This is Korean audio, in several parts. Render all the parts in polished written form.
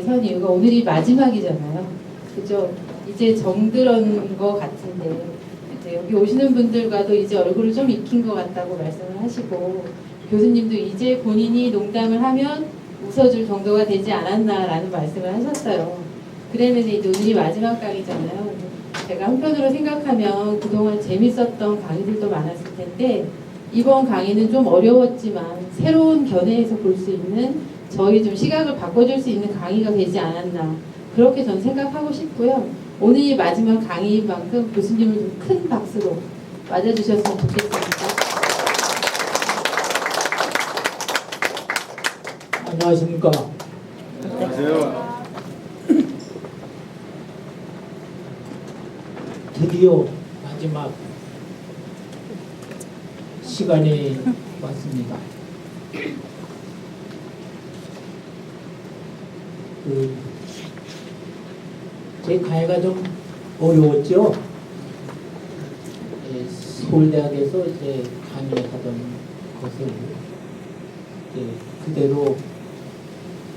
선 이유가 오늘이 마지막이잖아요. 그죠? 이제 정들은 것 같은데 이제 여기 오시는 분들과도 이제 얼굴을 좀 익힌 것 같다고 말씀을 하시고, 교수님도 이제 본인이 농담을 하면 웃어줄 정도가 되지 않았나라는 말씀을 하셨어요. 그랬는데 이제 오늘이 마지막 강의잖아요. 제가 한편으로 생각하면 그동안 재밌었던 강의들도 많았을 텐데, 이번 강의는 좀 어려웠지만 새로운 견해에서 볼 수 있는, 저희 좀 시각을 바꿔줄 수 있는 강의가 되지 않았나, 그렇게 저는 생각하고 싶고요. 오늘이 마지막 강의인 만큼 교수님을 좀 큰 박수로 맞아주셨으면 좋겠습니다. 안녕하십니까. 안녕하세요. 드디어 마지막 시간이 왔습니다. 제 강의가 좀 어려웠죠. 서울대학에서 이제 강의하던 것을 이제 그대로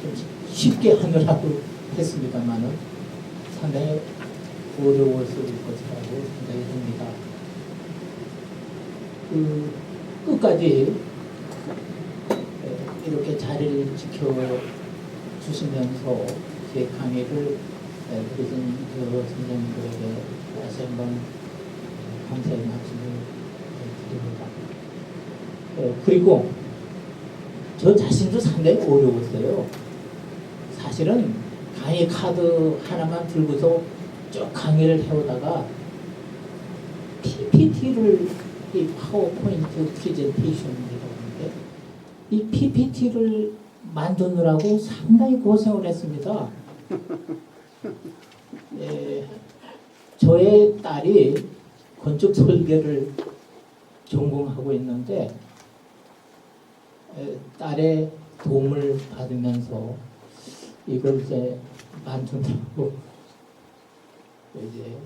좀 쉽게 하느라고 했습니다만은 상당히 어려웠을 것이라고 생각이 듭니다. 끝까지 이렇게 자리를 지켜주시면서 제 강의를 들으신 선생님들에게 다시 한번 감사의 말씀을 드립니다. 그리고 저 자신도 상당히 어려웠어요. 사실은 강의 카드 하나만 들고서 쭉 강의를 해오다가 PPT를, 이 파워포인트 프레젠테이션이라고 하는데, 이 PPT를 만드느라고 상당히 고생을 했습니다. 저의 딸이 건축 설계를 전공하고 있는데, 딸의 도움을 받으면서 이걸 이제 만드느라고 이제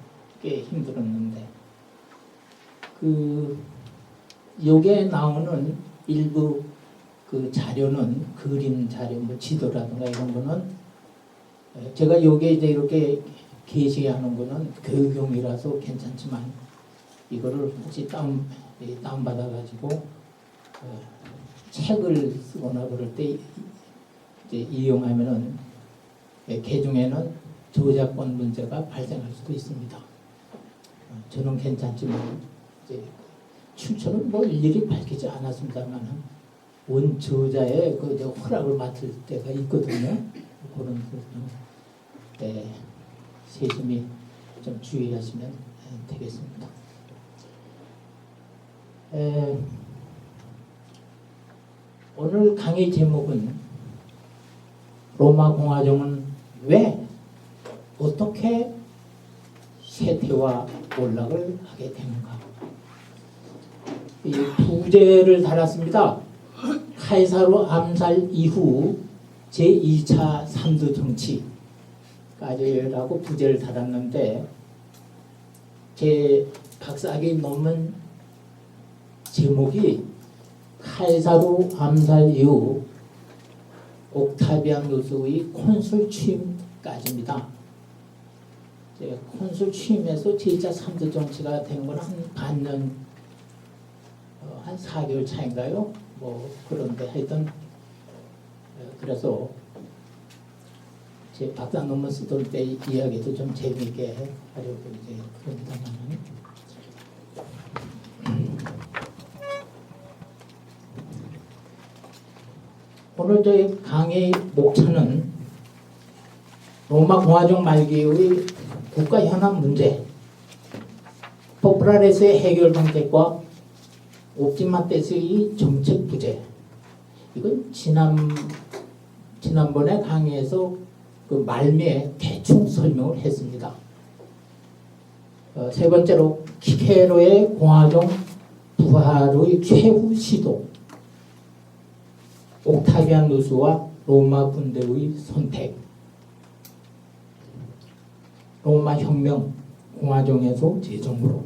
꽤 힘들었는데, 여기에 나오는 일부 그 자료는, 그림 자료, 뭐 지도라든가 이런 거는 제가 여기에 이제 이렇게 게시하는 거는 교육용이라서 괜찮지만, 이거를 혹시 다운받아가지고 책을 쓰거나 그럴 때 이제 이용하면은 개중에는 저작권 문제가 발생할 수도 있습니다. 저는 괜찮지만 이제 출처는 뭐 일일이 밝히지 않았습니다만은 원 저자의 그 허락을 맡을 때가 있거든요. 그런 부분은 세심히 좀 주의하시면 되겠습니다. 오늘 강의 제목은 로마 공화정은 왜, 어떻게 쇠퇴와 몰락을 하게 되는가. 이 부제를 달았습니다. 카이사로 암살 이후 제2차 3두 정치까지라고 부제를 달았는데, 제 박사학위 논문 제목이 카이사로 암살 이후 옥타비아누스의 콘술 취임까지입니다. 콘술 취임에서 제2차 3두 정치가 된 건 한 반년, 한 4개월 차인가요? 뭐 그런데 하여튼 그래서 제 박사 논문 쓰던 때 이야기도 좀 재미있게 하려고 이제 그럽니다만은, 오늘 저희 강의 목차는 로마 공화정 말기의 국가 현안 문제, 포프라레스의 해결 방책과 옵티마테스의 정책 부재. 이건 지난번에 강의에서 그 말미에 대충 설명을 했습니다. 세 번째로 키케로의 공화정 부활의 최후 시도, 옥타비아누스와 로마 군대의 선택, 로마 혁명, 공화정에서 재정으로,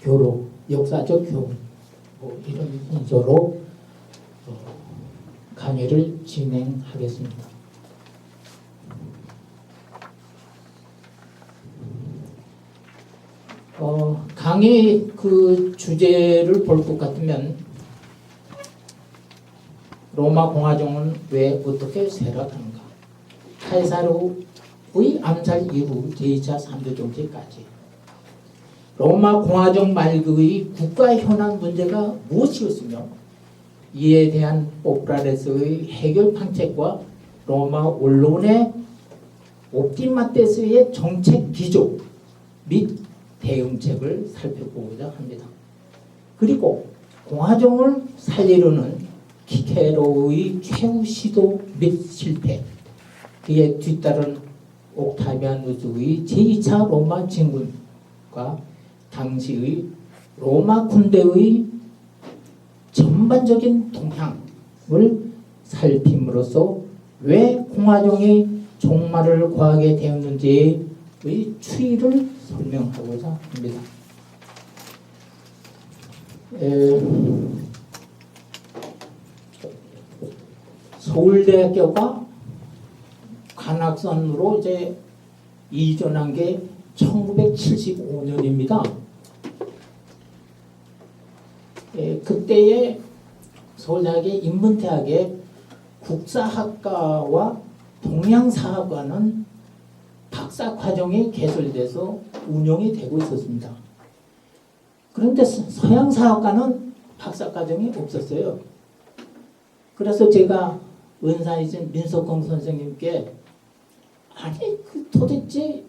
교로, 역사적 교훈, 뭐 이런 순서로 강의를 진행하겠습니다. 강의 그 주제를 볼 것 같으면 로마 공화정은 왜 어떻게 쇠락하는가? 카이사르의 암살 이후 제2차 3대 정치까지 로마 공화정 말기의 국가 현안 문제가 무엇이었으며 이에 대한 포크라테스의 해결 방책과 로마 언론의 옵티마테스의 정책 기조 및 대응책을 살펴보고자 합니다. 그리고 공화정을 살리려는 키케로의 최후 시도 및 실패, 그에 뒤따른 옥타비아누스의 제2차 로마 진군과 당시의 로마 군대의 전반적인 동향을 살핌으로써 왜 공화정이 종말을 구하게 되었는지의 추이를 설명하고자 합니다. 서울대학교가 관악산으로 이제 이전한 게 1975년입니다. 그때에 서울대학의 인문대학의 국사학과와 동양사학과는 박사과정이 개설돼서 운영이 되고 있었습니다. 그런데 서양사학과는 박사과정이 없었어요. 그래서 제가 은사이신 민석공 선생님께 아니 그 도대체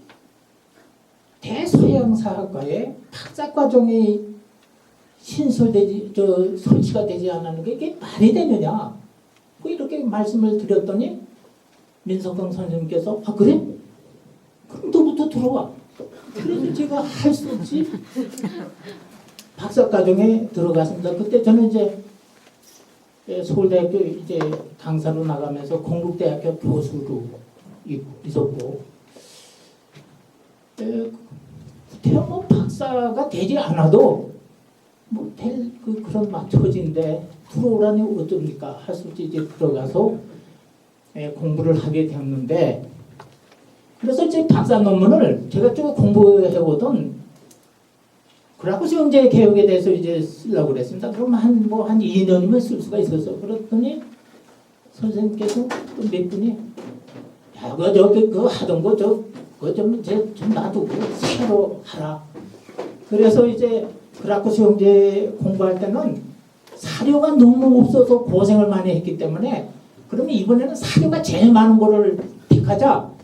대서양사학과에 박사과정이 설치가 되지 않았는 게 이게 말이 되느냐? 뭐 이렇게 말씀을 드렸더니 민석공 선생님께서 아 그래? 그럼 너부터 들어와. 그래서 제가 할 수 없이 박사과정에 들어갔습니다. 그때 저는 이제 서울대학교 이제 강사로 나가면서 건국대학교 교수로 있었고, 뭐 박사가 되지 않아도 뭐 될 그런 처지인데 들어오라니 어떻습니까? 할 수 없이 이제 들어가서 공부를 하게 되었는데, 그래서 이제 박사 논문을 제가 쭉 공부해보던 그라쿠스 형제 개혁에 대해서 이제 쓰려고 그랬습니다. 그럼 한 2년이면 쓸 수가 있었어. 그랬더니 선생님께서 몇 분이 야, 그거 하던 거 그거 좀 놔두고 새로 하라. 그래서 이제 그라쿠스 형제 공부할 때는 사료가 너무 없어서 고생을 많이 했기 때문에 그러면 이번에는 사료가 제일 많은 거를 택하자.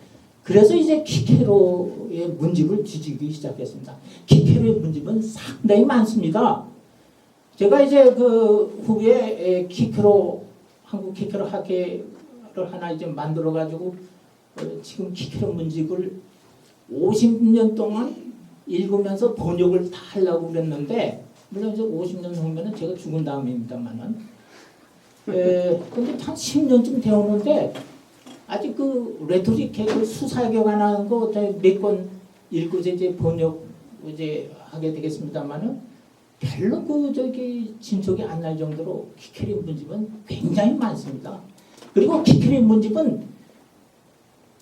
그래서 이제 키케로의 문집을 뒤지기 시작했습니다. 키케로의 문집은 상당히 많습니다. 제가 이제 그 후에 한국 키케로 학회를 하나 이제 만들어 가지고 지금 키케로 문집을 50년 동안 읽으면서 번역을 다 하려고 그랬는데, 물론 이제 50년 후면은 제가 죽은 다음입니다만은, 근데 한 10년쯤 되었는데 아직 그 레토릭 그 수사교관하는 거 몇 권 읽고 이제 번역 이제 하게 되겠습니다만은 별로 진척이 안 날 정도로 키케리 문집은 굉장히 많습니다. 그리고 키케리 문집은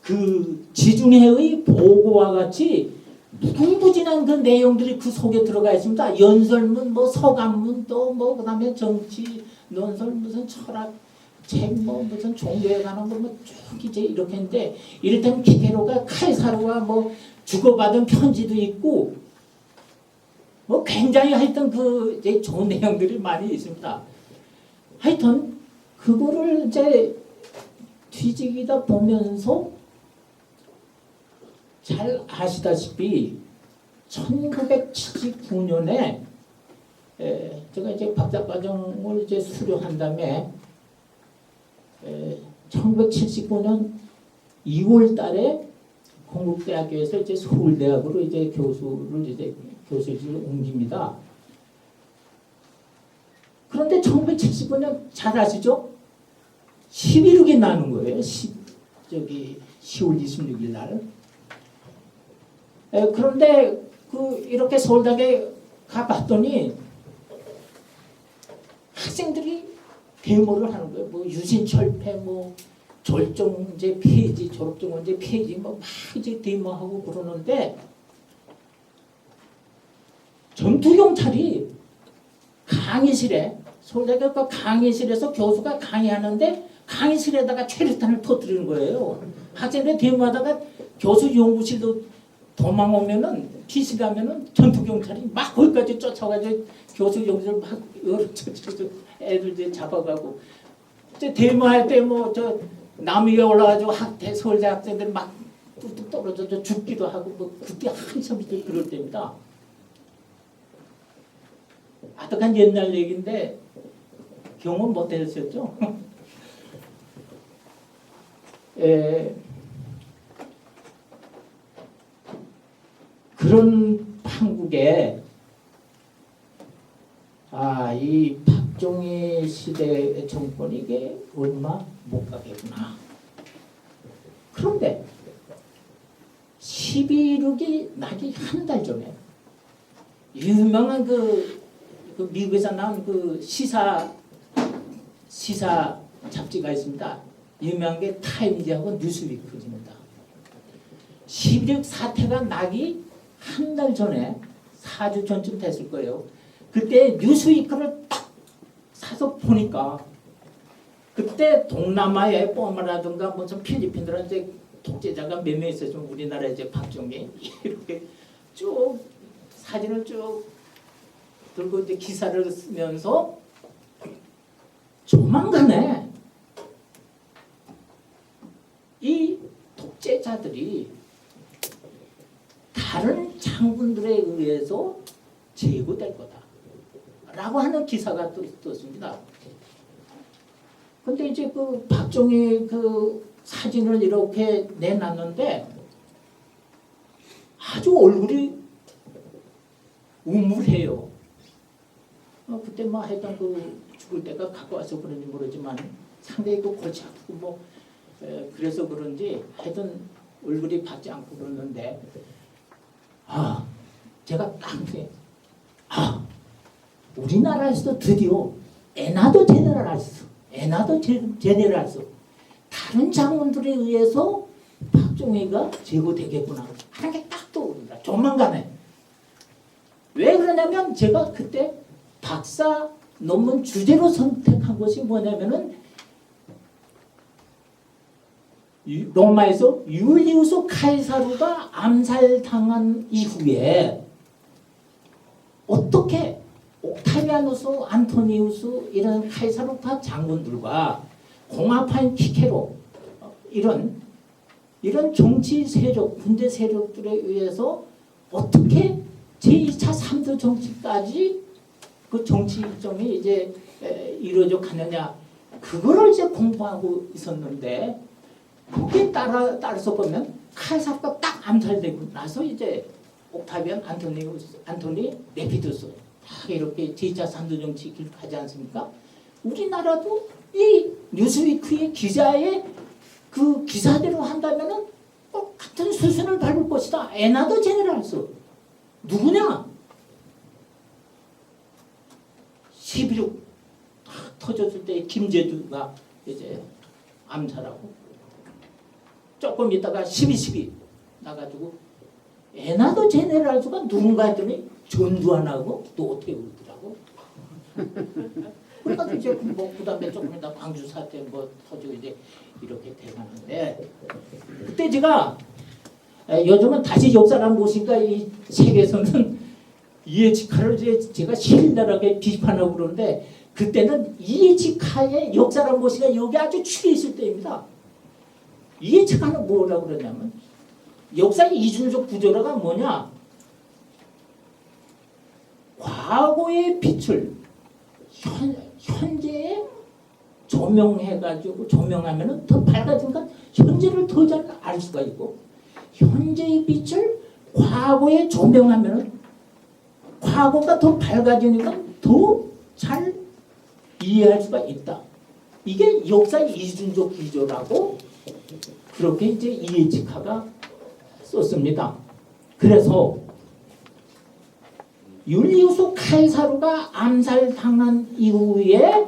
그 지중해의 보고와 같이 무궁무진한 그 내용들이 그 속에 들어가 있습니다. 연설문, 뭐 서간문, 또 뭐 그다음에 정치 논설, 무슨 철학 책, 뭐 무슨 종교에 관한 거쭉 이제 이렇게 했는데, 이를테면 키케로가 카이사르와 뭐 주고받은 편지도 있고, 뭐 굉장히 하여튼 그 이제 좋은 내용들이 많이 있습니다. 하여튼 그거를 이제 뒤지기다 보면서 잘 아시다시피 1979년에 제가 이제 박사과정을 이제 수료한 다음에 1979년 2월 달에 건국대학교에서 이제 서울대학으로 이제 교수실을 옮깁니다. 그런데 1979년 잘 아시죠? 11일이 나는 거예요. 10월 26일 날. 그런데 이렇게 서울대학에 가봤더니 학생들이 데모를 하는 거예요. 뭐 유신철폐, 뭐 졸업정제 폐지, 졸업정제 폐지, 뭐 막 이제 데모하고 그러는데, 경찰이 강의실에 서울대학교 강의실에서 교수가 강의하는데 강의실에다가 최루탄을 터뜨리는 거예요. 학생들 데모하다가 교수 연구실로 도망오면은 피신하면은 전투 경찰이 막 거기까지 쫓아가지고 교수 연구실 막 애들 이제 잡아가고 이제 데모할 때 뭐 저 나무 위에 올라가지고 서울대 학생들 막 뚝뚝 떨어져서 죽기도 하고 뭐 그때 한참 이제 그럴 때입니다. 아득한 옛날 얘기인데 경험 못 해주셨죠? 그런 판국에 이 박정희 시대의 정권이 이게 얼마 못 가겠구나. 그런데 12.6이 나기 한 달 전에 유명한 그 미국에서 나온 그 시사 잡지가 있습니다. 유명한 게 타임즈하고 뉴스위크입니다. 12.6 사태가 나기 한 달 전에 4주 전쯤 됐을 거예요. 그때 뉴스위크를 딱 사서 보니까 그때 동남아의 버마라든가 무슨 필리핀들한테 독재자가 몇 명 있었지만 우리나라에 이제 박정희 이렇게 쭉 사진을 쭉 들고 이제 기사를 쓰면서 조만간에 이 독재자들이 다른 장군들에 의해서 제거될 거다라고 하는 기사가 떴습니다. 근데 이제 그 박정희 그 사진을 이렇게 내놨는데 아주 얼굴이 우물해요. 그때 뭐 하여튼 그 죽을 때가 가까워서 그런지 모르지만 상당히 그 골치 아프고 뭐 그래서 그런지 하여튼 얼굴이 밝지 않고 그러는데 제가 딱 우리나라에서도 드디어 에나도 제네랄스 다른 장군들에 의해서 박정희가 제거되겠구나 하는 게 딱 떠오릅니다. 조만간에. 왜 그러냐면 제가 그때 박사 논문 주제로 선택한 것이 뭐냐면은 로마에서 율리우스 카이사르가 암살당한 이후에 어떻게 옥타비아누스, 안토니우스 이런 카이사르파 장군들과 공화파인 키케로 이런 정치 세력, 군대 세력들에 의해서 어떻게 제2차 3도 정치까지 그 정치 일정이 이제 이루어져 가느냐 그거를 이제 공부하고 있었는데 거기에 따라서 보면 카이사르가 딱 암살되고 나서 이제 옥타비안 안토니 네피두스 딱 이렇게 제2차 3도 정치 길 가지 않습니까? 우리나라도 이 뉴스위크의 기자의 그 기사대로 한다면은 꼭 같은 수순을 밟을 것이다. 에나더 제네랄스 누구냐? 11.6 터졌을 때 김제두가 이제 암살하고 조금 있다가 12.12 나가지고 에나더 제네랄스가 누군가 했더니 전두환하고 또 어떻게 그러더라고. 그러니까 이제 뭐 그다음에 조금 있다 광주 사태 뭐 터지고 이제 이렇게 돼가는데 그때 제가 요즘은 다시 역사란 무엇인가 이 책에서는 이에치카를 제가 신랄하게 비판하고 그러는데 그때는 이에치카의 역사란 무엇인가 여기 아주 추리에 있을 때입니다. 이에치카는 뭐라고 그러냐면 역사의 이중적 구조라가 뭐냐 과거의 빛을 현재에 조명해가지고 조명하면은 더 밝아지니까 현재를 더 잘 알 수가 있고 현재의 빛을 과거에 조명하면은 과거가 더 밝아지니까 더 잘 이해할 수가 있다. 이게 역사의 이중적 구조라고 그렇게 이제 이에치카가 썼습니다. 그래서 율리우스 카이사르가 암살당한 이후에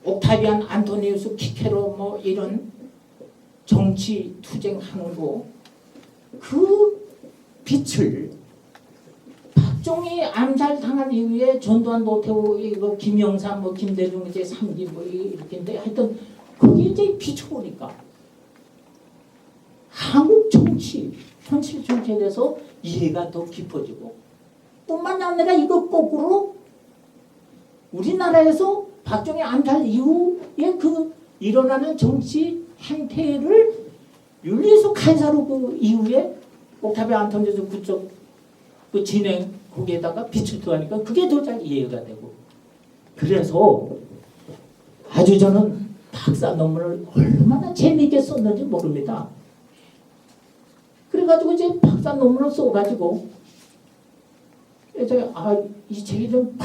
옥타비안 안토니우스 키케로 뭐 이런 정치 투쟁하는 거 그 빛을 박종희 암살당한 이후에 전두환, 노태우, 이거 김영삼, 뭐 김대중 이제 3기 뭐 이렇게인데 하여튼 거기 이제 비춰보니까 한국 정치, 현실 정치에 대해서 이해가 더 깊어지고 뿐만 아니라 이거 거꾸로 우리나라에서 박정희 암살 이후에 그 일어나는 정치 행태를 율리우스 카이사르 그 이후에 옥타비아 안토니우스 그쪽 그 진행 거기에다가 빛을 투하니까 그게 더 잘 이해가 되고 그래서 아주 저는 박사 논문을 얼마나 재미있게 썼는지 모릅니다. 그래가지고 이제 박사 논문을 써가지고 제가 이 책이 좀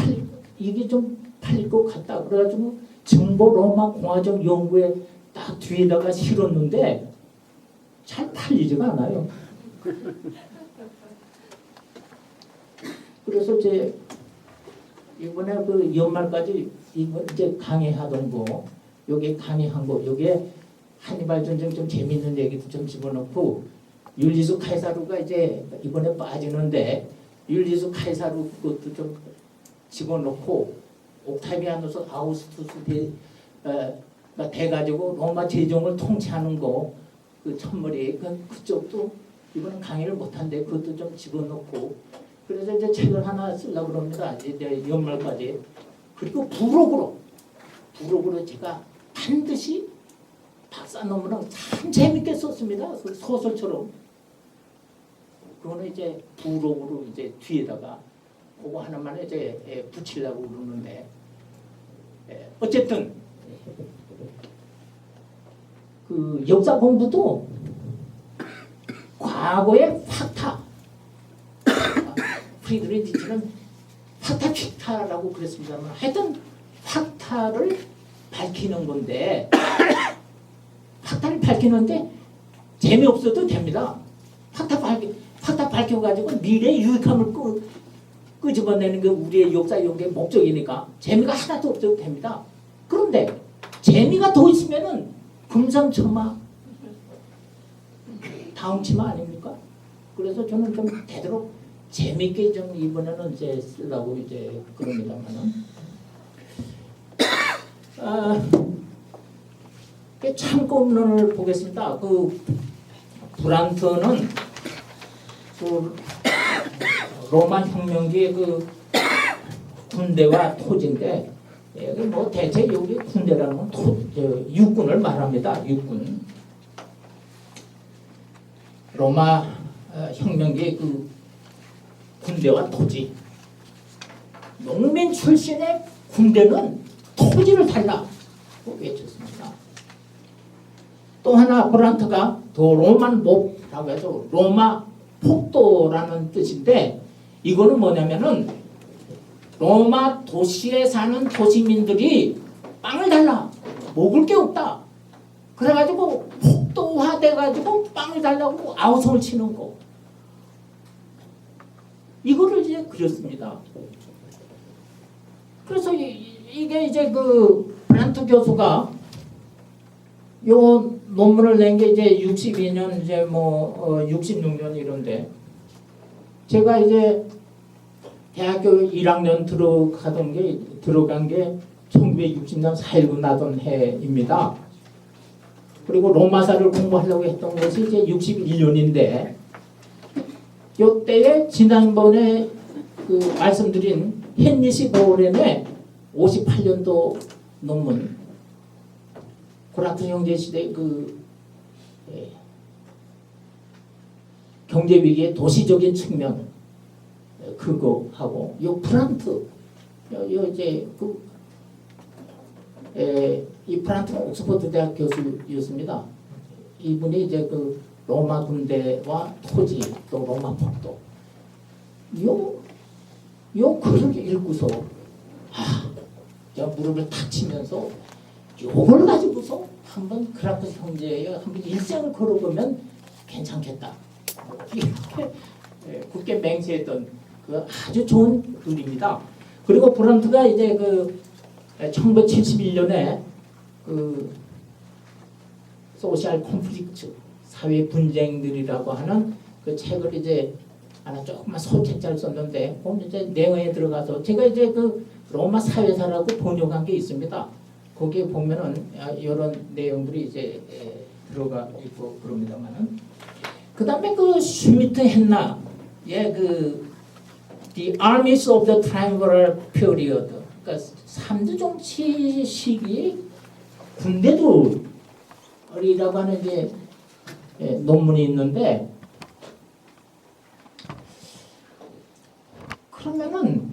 이게 좀 팔릴 것 같다. 그래가지고 정보 로마 공화정 연구에 딱 뒤에다가 실었는데 잘 팔리지가 않아요. 그래서 이제 이번에 그 연말까지 이번 이제 강의하던 거, 여기 강의한 거, 여기에 한니발 전쟁 좀 재밌는 얘기도 좀 집어넣고 율리우스 카이사르가 이제 이번에 빠지는데 율리우스 카이사르 그것도 좀 집어넣고 옥타비아누스 아우구스투스 돼가지고 로마 제정을 통치하는 거 그 첫머리 그쪽도 이번에 강의를 못한데 그것도 좀 집어넣고 그래서 이제 책을 하나 쓰려고 그럽니다. 이제 연말까지. 그리고 부록으로 제가 반드시 박사 논문을 참 재밌게 썼습니다. 소설처럼. 그거는 이제 부록으로 이제 뒤에다가 그거 하나만 이제 붙이려고 그러는데 어쨌든 그 역사 공부도 과거의 팍타 프리드리히 니체는 팍타 픽타라고 그랬습니다만 하여튼 팍타를 밝히는 건데 팍타를 밝히는데 재미없어도 됩니다. 팍타 밝혀가지고 미래의 유익함을 끄집어내는 게 우리의 역사 연구의 목적이니까 재미가 하나도 없어도 됩니다. 그런데 재미가 더 있으면은 금상첨화 다음치마 아닙니까? 그래서 저는 좀 되도록 재미있게 좀 이번에는 이제 쓰려고 이제 그럽니다만은 참고문을 보겠습니다. 그 브란트는 그 로마 혁명기의 그 군대와 토지인데 뭐 대체 여기 군대라는 건 육군을 말합니다. 육군. 로마 혁명기의 그 군대와 토지. 농민 출신의 군대는 토지를 달라고 외쳤습니다. 또 하나 브란트가 더 로만 몹라고 해서 로마 폭도라는 뜻인데 이거는 뭐냐면은 로마 도시에 사는 도시민들이 빵을 달라 먹을 게 없다. 그래가지고 폭도화돼가지고 빵을 달라고 아우성을 치는 거. 이거를 이제 그렸습니다. 그래서 이게 이제 그 브란트 교수가 요 논문을 낸 게 이제 62년 이제 뭐 66년 이런데 제가 이제 대학교 1학년 들어간 게 1960년 4.19 나던 해입니다. 그리고 로마사를 공부하려고 했던 것이 이제 61년인데 요때에 지난번에 그 말씀드린 헨리시 보렌의 58년도 논문 고라트 형제 시대 그 경제 위기의 도시적인 측면 그거 하고 요 프란트 요 이제 이 프란트는 옥스퍼드 대학 교수였습니다. 이분이 이제 그 로마 군대와 토지 또 로마 폭도 요 글을 읽고서 제가 무릎을 탁 치면서 요걸 가지고서 한번 그라투스 형제의 한번 일생을 걸어보면 괜찮겠다. 이렇게 굳게 맹세했던 그 아주 좋은 글입니다. 그리고 브란트가 이제 그 1971년에 그 소셜 콘플릭트 사회 분쟁들이라고 하는 그 책을 이제 하나 조금만 소책자를 썼는데 그럼 이제 내용에 들어가서 제가 이제 그 로마 사회사라고 번역한 게 있습니다. 거기에 보면은 이런 내용들이 이제 들어가 있고 그럽니다만은 그 다음에 그 슈미트 했나 예그 The Armies of the Triumviral Period 그러니까 3대 정치 시기 군대들이라고 하는 이제 논문이 있는데 그러면은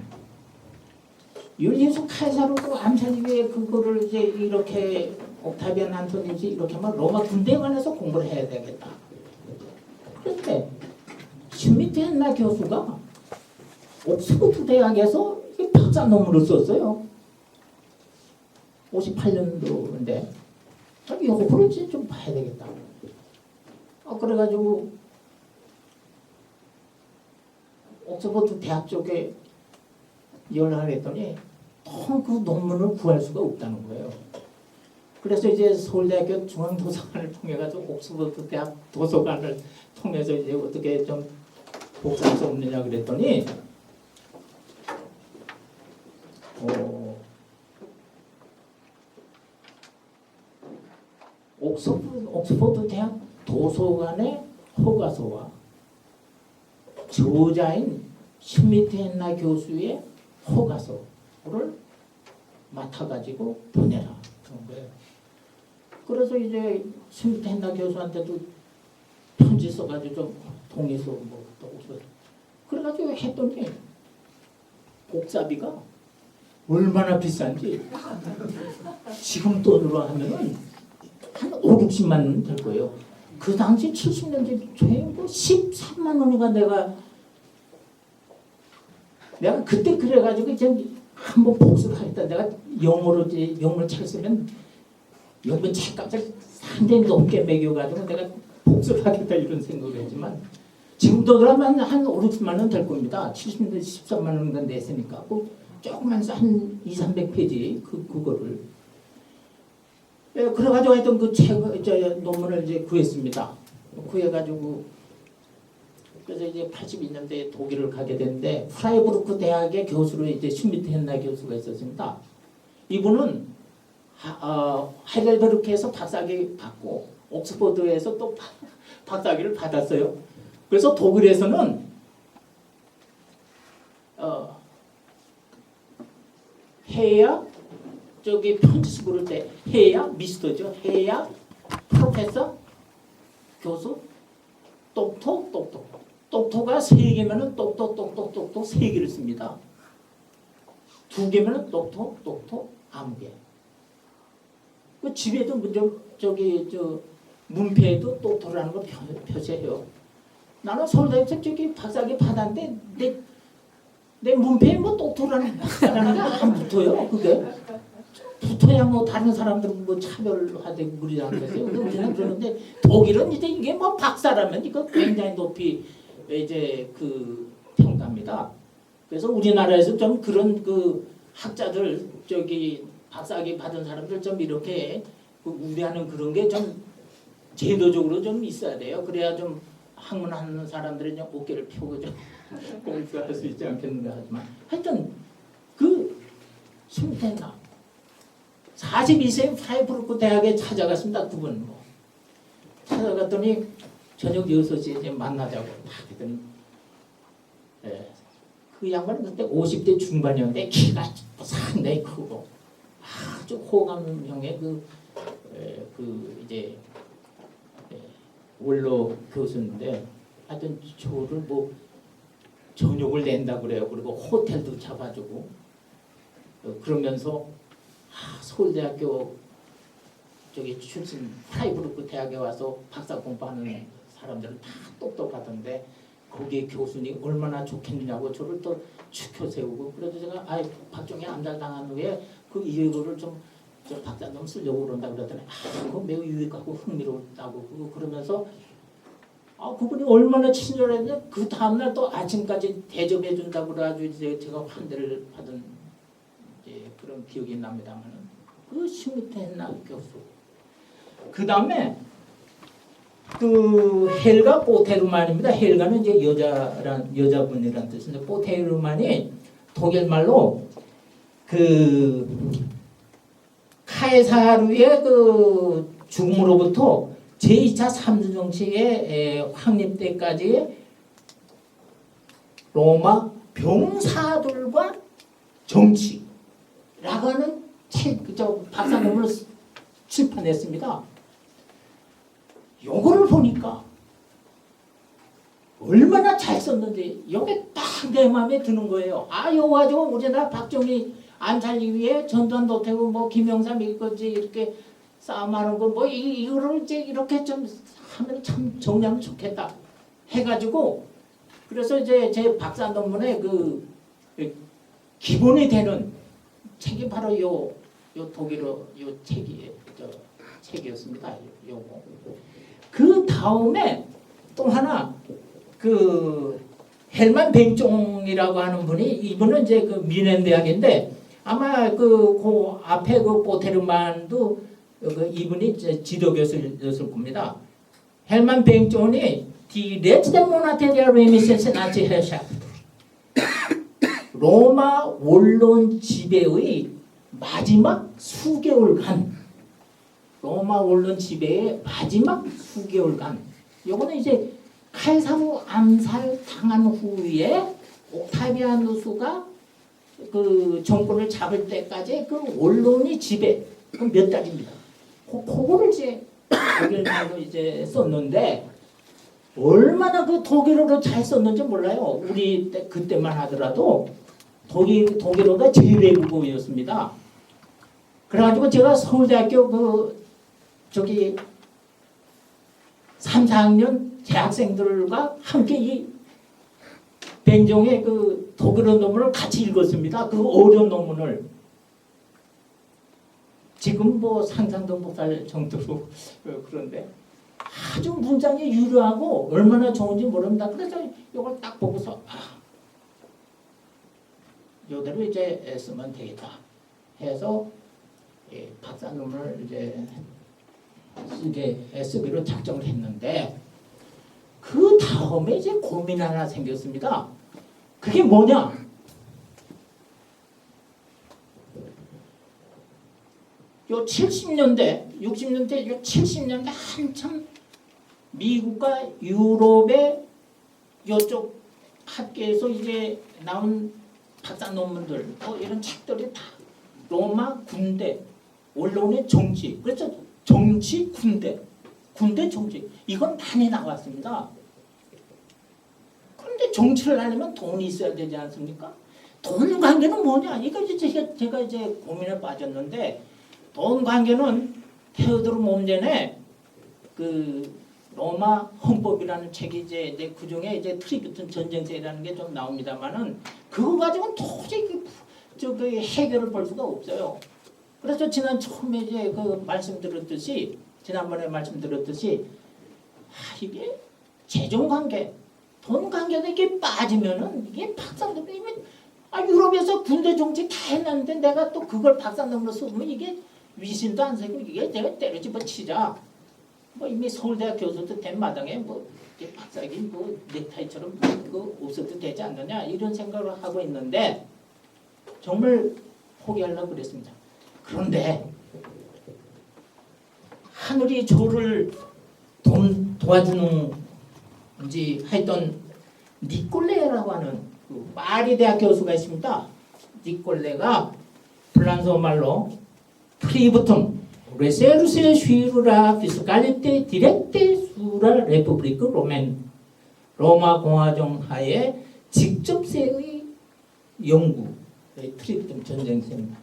율리우스 카이사르도 암살위에 그거를 이제 이렇게 옥타비안 안토니지 이렇게 하면 로마 군대에 관해서 공부를 해야 되겠다. 그런데 슈미트 했나 교수가 옥스퍼드 대학에서 박사 논문을 썼어요. 58년도인데 이거를 좀 봐야 되겠다. 그래가지고 옥스퍼드 대학 쪽에 연락을 했더니 그 논문을 구할 수가 없다는 거예요. 그래서 이제 서울대학교 중앙도서관을 통해 가지고 옥스퍼드 대학 도서관을 통해서 이제 어떻게 좀 복사할 수 없느냐 그랬더니 옥스퍼드 대학 도서관의 허가서와 저자인 슈미트 했나 교수의 허가서를 맡아가지고 보내라 그런 거예요. 그래서 이제 슈미트 했나 교수한테도 편지 써가지고 좀 동의서 뭐또 옥스퍼드 그래가지고 했더니 복사비가 얼마나 비싼지 지금 돈으로 하면은 한 5, 60만 원 될 거예요. 그 당시 70년대 초에 뭐 13만 원인가 내가 그때 그래가지고 이제 한번 복수를 하겠다. 내가 영어로 이제 영문책을 쓰면 영문책 값을 상당히 높게 매겨가지고 내가 복수를 하겠다 이런 생각을 했지만 지금도 그러면 한 5, 60만 원 될 겁니다. 70년대 13만 원인가 냈으니까 조그만 한 2, 300페이지 그거를 그래가지고 하여튼 그 논문을 이제 구했습니다. 구해가지고 그래서 이제 82년도에 독일을 가게 됐는데 프라이부르크 대학의 교수로 이제 슈미트 했나 교수가 있었습니다. 이분은 하이델베르크에서 박사학위 받고 옥스퍼드에서 또 박사학위를 받았어요. 그래서 독일에서는 해야 저기 편지 부를 때 해야 미스터죠. 해야 프로페서 교수 똑토가 3개면은 똑똑 3개를 씁니다. 2개면은 똑토 아무개. 그 집에도 먼저 저기 저 문패에도 똑토라는 거 표시해요. 나는 서울대에서 저기 박사학위 받았는데 내 문패에 뭐 똑토라는 박사라는 게 안 붙어요. 그게 붙어야 뭐 다른 사람들은 뭐 차별화되고 그러지 않겠어요. 우리는 그러는데 독일은 이제 이게 뭐 박사라면 이거 굉장히 높이 이제 그 평가합니다. 그래서 우리나라에서 좀 그런 그 학자들 저기 박사학위 받은 사람들 좀 이렇게 그 우대하는 그런 게 좀 제도적으로 좀 있어야 돼요. 그래야 좀 학문하는 사람들이 좀 어깨를 펴고 좀 공부할 수 있지 않겠는가 하지만 하여튼 그 슈미트했나 42세 프라이부르크 대학에 찾아갔습니다. 그분 찾아갔더니 저녁 6시에 이제 만나자고 했더니 그 양반은 그때 50대 중반이었는데 키가 상당히 크고 아주 호감형의 그 이제 원로 교수인데 하여튼 저를 뭐 저녁을 낸다 그래요. 그리고 호텔도 잡아주고 그러면서 서울대학교 저기 출신 프라이부르크 대학에 와서 박사 공부하는 사람들은 다 똑똑하던데 거기에 교수님 얼마나 좋겠느냐고 저를 또 추켜 세우고 그래도 제가 박정희 암살당한 후에 그 이유를 좀 저 박사 좀 쓰려고 그런다 그랬더니 그거 매우 유익하고 흥미롭다고 그러면서 그분이 얼마나 친절했냐 그 다음날 또 아침까지 대접해 준다고 그래가지고 이제 제가 환대를 받은 이제 그런 기억이 납니다만은 그 슈미트 했나 교수 그 다음에 그 헬가 포테르만입니다. 헬가는 이제 여자분이란 뜻인데 포테르만이 독일 말로 그 카에사르의 그 죽음으로부터 제2차 삼중 정치의 확립 때까지 로마 병사들과 정치라고 하는 박사 논문을 출판했습니다. 요거를 보니까 얼마나 잘 썼는지 이게 딱 내 마음에 드는 거예요. 아, 요거 가지고 우리나라 박정희 안 살리기 위해 전두환 노태우 뭐 김영삼 이거지 이렇게 싸움하는 거 뭐 이거를 이제 이렇게 좀 하면 참 정리하면 좋겠다 해가지고 그래서 이제 제 박사 논문에 그 기본이 되는 책이 바로 요 독일어 요 책이었습니다. 요거. 그 다음에 또 하나 그 헬만 뱅종이라고 하는 분이 이분은 이제 그 미넨 대학인데 아마 그 앞에 그 포테르만도 그 이분이 이제 지도 교수였을 겁니다. 헬만 뱅종이 Die letzte Monate der römischen Naziherrschaft 로마 원론 지배의 마지막 수개월간 로마 원론 지배의 마지막 수개월간 요거는 이제 칼사루 암살 당한 후에 옥타비아누스가 그 정권을 잡을 때까지 그 원론이 지배 그 몇 달입니다. 그거를 이제 독일말로 이제 썼는데 얼마나 그 독일어로 잘 썼는지 몰라요. 우리 때 그때만 하더라도 독일어가 제2외국어였습니다. 그래가지고 제가 서울대학교 그 저기 3, 4학년 재학생들과 함께 이 뱅종의 그 독일어 논문을 같이 읽었습니다. 그 어려운 논문을 지금 뭐 상상도 못할 정도로 그런데 아주 문장이 유려하고 얼마나 좋은지 모릅니다. 그래서 이걸 딱 보고서 이대로 이제 쓰면 되겠다 해서 박사 논문을 이제 쓰기로 작정을 했는데 그 다음에 이제 고민 하나 생겼습니다. 그게 뭐냐? 요 70년대, 60년대, 요 70년대 한참 미국과 유럽의 요쪽 학계에서 이제 나온 박사 논문들, 이런 책들이 다 로마 군대, 원론의 정치, 그래서 정치, 군대, 정치 이건 많이 나왔습니다. 그런데 정치를 하려면 돈이 있어야 되지 않습니까? 돈 관계는 뭐냐? 이거 이제 제가 이제 고민에 빠졌는데 돈 관계는 테오도르 몬젠의 그 로마 헌법이라는 책이 이제 그 중에 이제 트리뷰튼 전쟁세라는 게 좀 나옵니다만은 그거 가지고는 도저히 저기 해결을 볼 수가 없어요. 그래서 처음에 이제 그 지난번에 말씀드렸듯이 이게 재정 관계, 돈 관계가 이게 빠지면은 이게 박사님이 유럽에서 군대 정치 다 했는데 내가 또 그걸 박사님으로 쓰면 이게 위신도 안 세고 이게 내가 때려집어 치자. 뭐 이미 서울대학 교수도 된 마당에 뭐 박사기 뭐 넥타이처럼 그거 없어도 되지 않느냐 이런 생각을 하고 있는데 정말 포기하려고 그랬습니다. 그런데 하늘이 저를 도와주는지 하여튼 니콜레라고 하는 그 파리 대학 교수가 있습니다. 니콜레가 프랑스어 말로 프리부통 레세르세 슈르라 피스칼리테 디렉테 수라 레publique 로맨 로마 공화정 하에 직접세의 연구 트리부통 전쟁세입니다.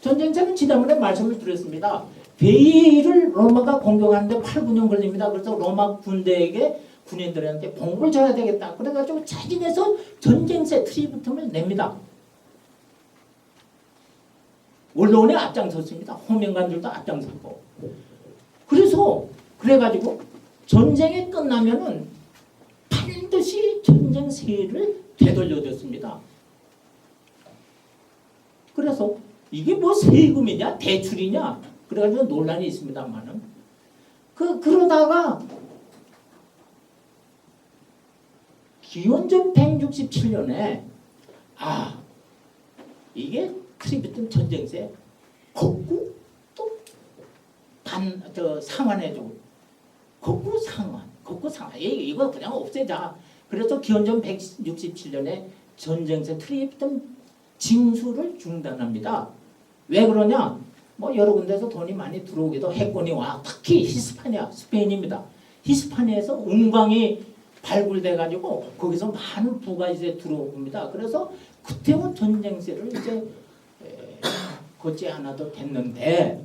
전쟁세는 지난번에 말씀을 드렸습니다. 베이를 로마가 공격하는데 8, 9년 걸립니다. 그래서 로마 군대에게 군인들한테 봉급을 줘야 되겠다. 그래가지고 자진해서 전쟁세 트리부텀을 냅니다. 원론에 앞장섰습니다. 호명관들도 앞장섰고. 그래가지고 전쟁이 끝나면은 반드시 전쟁세를 되돌려줬습니다. 그래서 이게 뭐 세금이냐 대출이냐 그래가지고 논란이 있습니다만은 그러다가 기원전 167년에 이게 트리비튼 전쟁세 걷고 또 상환해주고 걷고 상환 이거 그냥 없애자. 그래서 기원전 167년에 전쟁세 트리비튼 징수를 중단합니다. 왜 그러냐? 뭐 여러 군데서 돈이 많이 들어오기도 해권이 와. 특히 히스파니아, 스페인입니다. 히스파니아에서 은광이 발굴돼 가지고 거기서 많은 부가 이제 들어옵니다. 그래서 그때는 전쟁세를 이제 걷지 않아도 됐는데,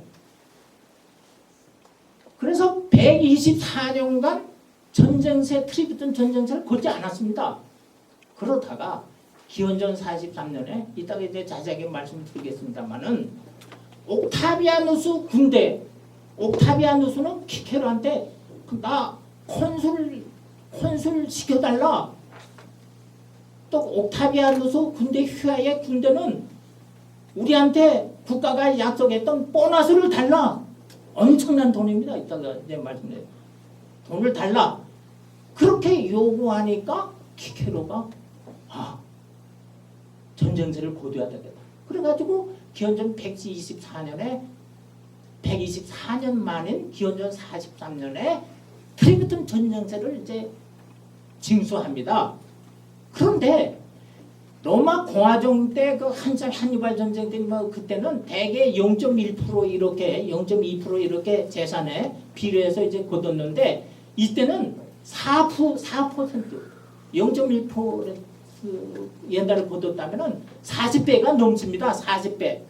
그래서 124년간 전쟁세 트리비튼 전쟁세를 걷지 않았습니다. 그러다가 기원전 43년에 이따가 이제 자세하게 말씀드리겠습니다만은 옥타비아누스 군대, 옥타비아누스는 키케로한테 나 콘술 시켜달라. 또 옥타비아누스 군대 휘하의 군대는 우리한테 국가가 약속했던 보너스를 달라. 엄청난 돈입니다. 이따가 이제 말씀드려요. 돈을 달라. 그렇게 요구하니까 키케로가 전쟁세를 거둬야 되겠다. 그래가지고 기원전 124년 만인 기원전 43년에 트리비튼 전쟁세를 이제 징수합니다. 그런데 로마 공화정 때 그 한니발 전쟁 때 뭐 그때는 대개 0.1% 이렇게 0.2% 이렇게 재산에 비례해서 이제 거뒀는데 이때는 4% 0.1% 옛날에 거뒀다면은 40배가 넘습니다. 40배.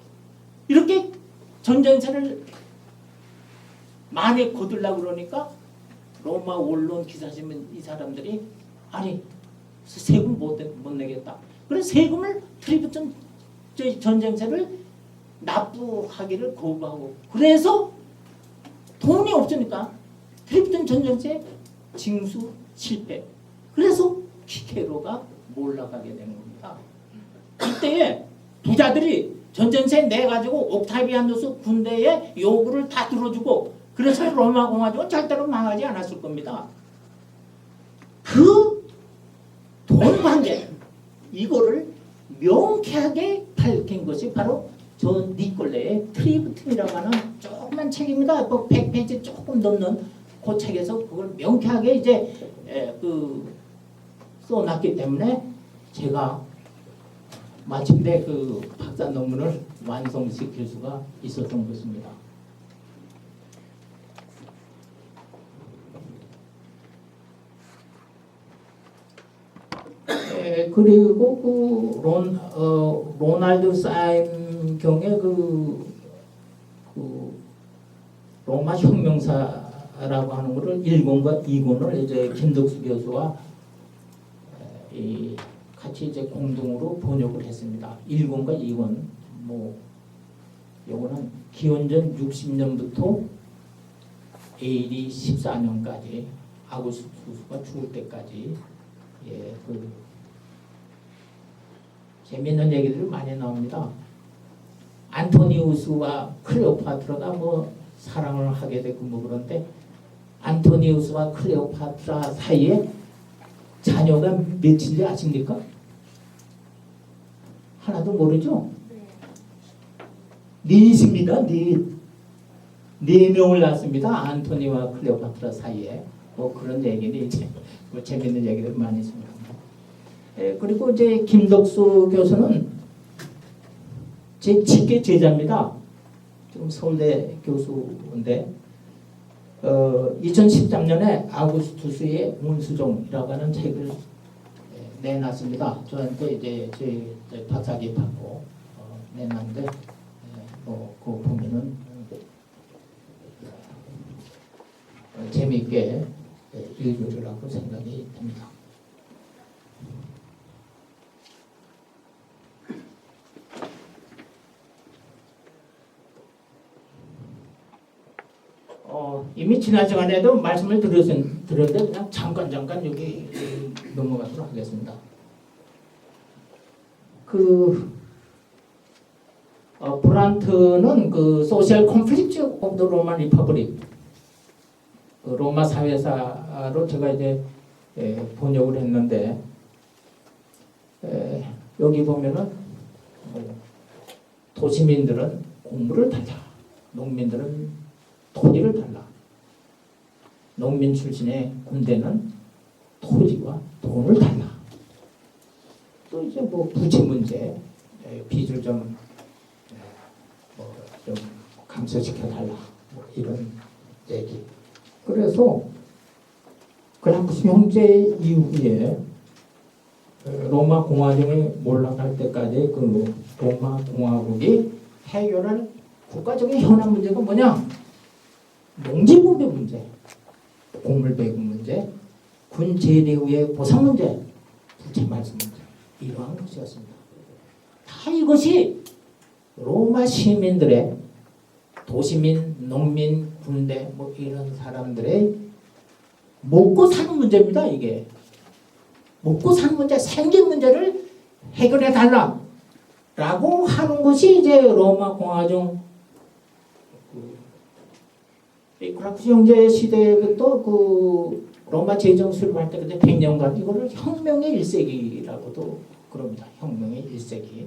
이렇게 전쟁세를 많이 거두려고 그러니까 로마 언론 기사시면 이 사람들이 아니 세금 못 내겠다. 그래서 세금을 트리비튼 전쟁세를 납부하기를 거부하고, 그래서 돈이 없으니까 트리비튼 전쟁세 징수 실패. 그래서 키케로가 몰락하게 된 겁니다. 이때에 부자들이 전쟁세 내가지고 옥타비아누스 군대의 요구를 다 들어주고, 그래서 로마 공화국은 절대로 망하지 않았을 겁니다. 그 돈 관계 이거를 명쾌하게 밝힌 것이 바로 저 니콜레의 트리비튼이라고 하는 조그만 책입니다. 뭐 100페이지 조금 넘는 그 책에서 그걸 명쾌하게 이제 써놨기 때문에 제가 마침내 그 박사 논문을 완성시킬 수가 있었던 것입니다. 그리고 그 로날드 사임 경의 그 로마 혁명사라고 하는 것을 1권과 2권을 이제 김덕수 교수와 같이 이제 공동으로 번역을 했습니다. 1권과 2권 뭐 요거는 기원전 60년부터 AD 14년까지 아구스투스가 죽을 때까지 재미있는 얘기들이 많이 나옵니다. 안토니우스와 클레오파트라가 뭐 사랑을 하게 되고 뭐 그런데 안토니우스와 클레오파트라 사이에 자녀가 몇인지 아십니까? 하나도 모르죠? 넷입니다. 네 명을 낳습니다. 안토니와 클레오파트라 사이에. 뭐 그런 얘기는 이제 뭐 재밌는 얘기들 많이 있습니다. 그리고 이제 김덕수 교수는 제 직계 제자입니다. 지금 서울대 교수인데 2013년에 아구스투스의 운수종이라고 하는 책을 내놨습니다. 저한테 이제 제 박사학위 받고 내놨는데 그거 보면은 재미있게 읽으리라고 생각이 듭니다. 이미 지난 시간에도 말씀을 드렸는데 그냥 잠깐 여기 넘어가도록 하겠습니다. 브란트는 그 소셜 콘플릭트 오브 더 로만 리퍼블릭 로마 사회사로 제가 이제 번역을 했는데 여기 보면은 도시민들은 공부를 달라, 농민들은 토지를 달라. 농민 출신의 군대는 토지와 돈을 달라. 또 이제 뭐 부채 문제, 빚을 좀 감소시켜 달라, 뭐 이런 얘기. 그래서 그라쿠시 형제 이후에 로마 공화정이 몰락할 때까지 그 로마 공화국이 해결할 국가적인 현안 문제가 뭐냐? 농지 분배 문제, 곡물 배급 문제, 군 제대 후의 보상 문제, 부채 말소 문제, 이러한 것이었습니다. 다 이것이 로마 시민들의, 도시민, 농민, 군대 뭐 이런 사람들의 먹고 사는 문제입니다. 이게 먹고 사는 문제, 생긴 문제를 해결해 달라라고 하는 것이 이제 로마 공화정 그라쿠시 형제 시대부터 그 로마 제정 수립할 때까지 100년간 이거를 혁명의 1세기라고도 그럽니다. 혁명의 1세기.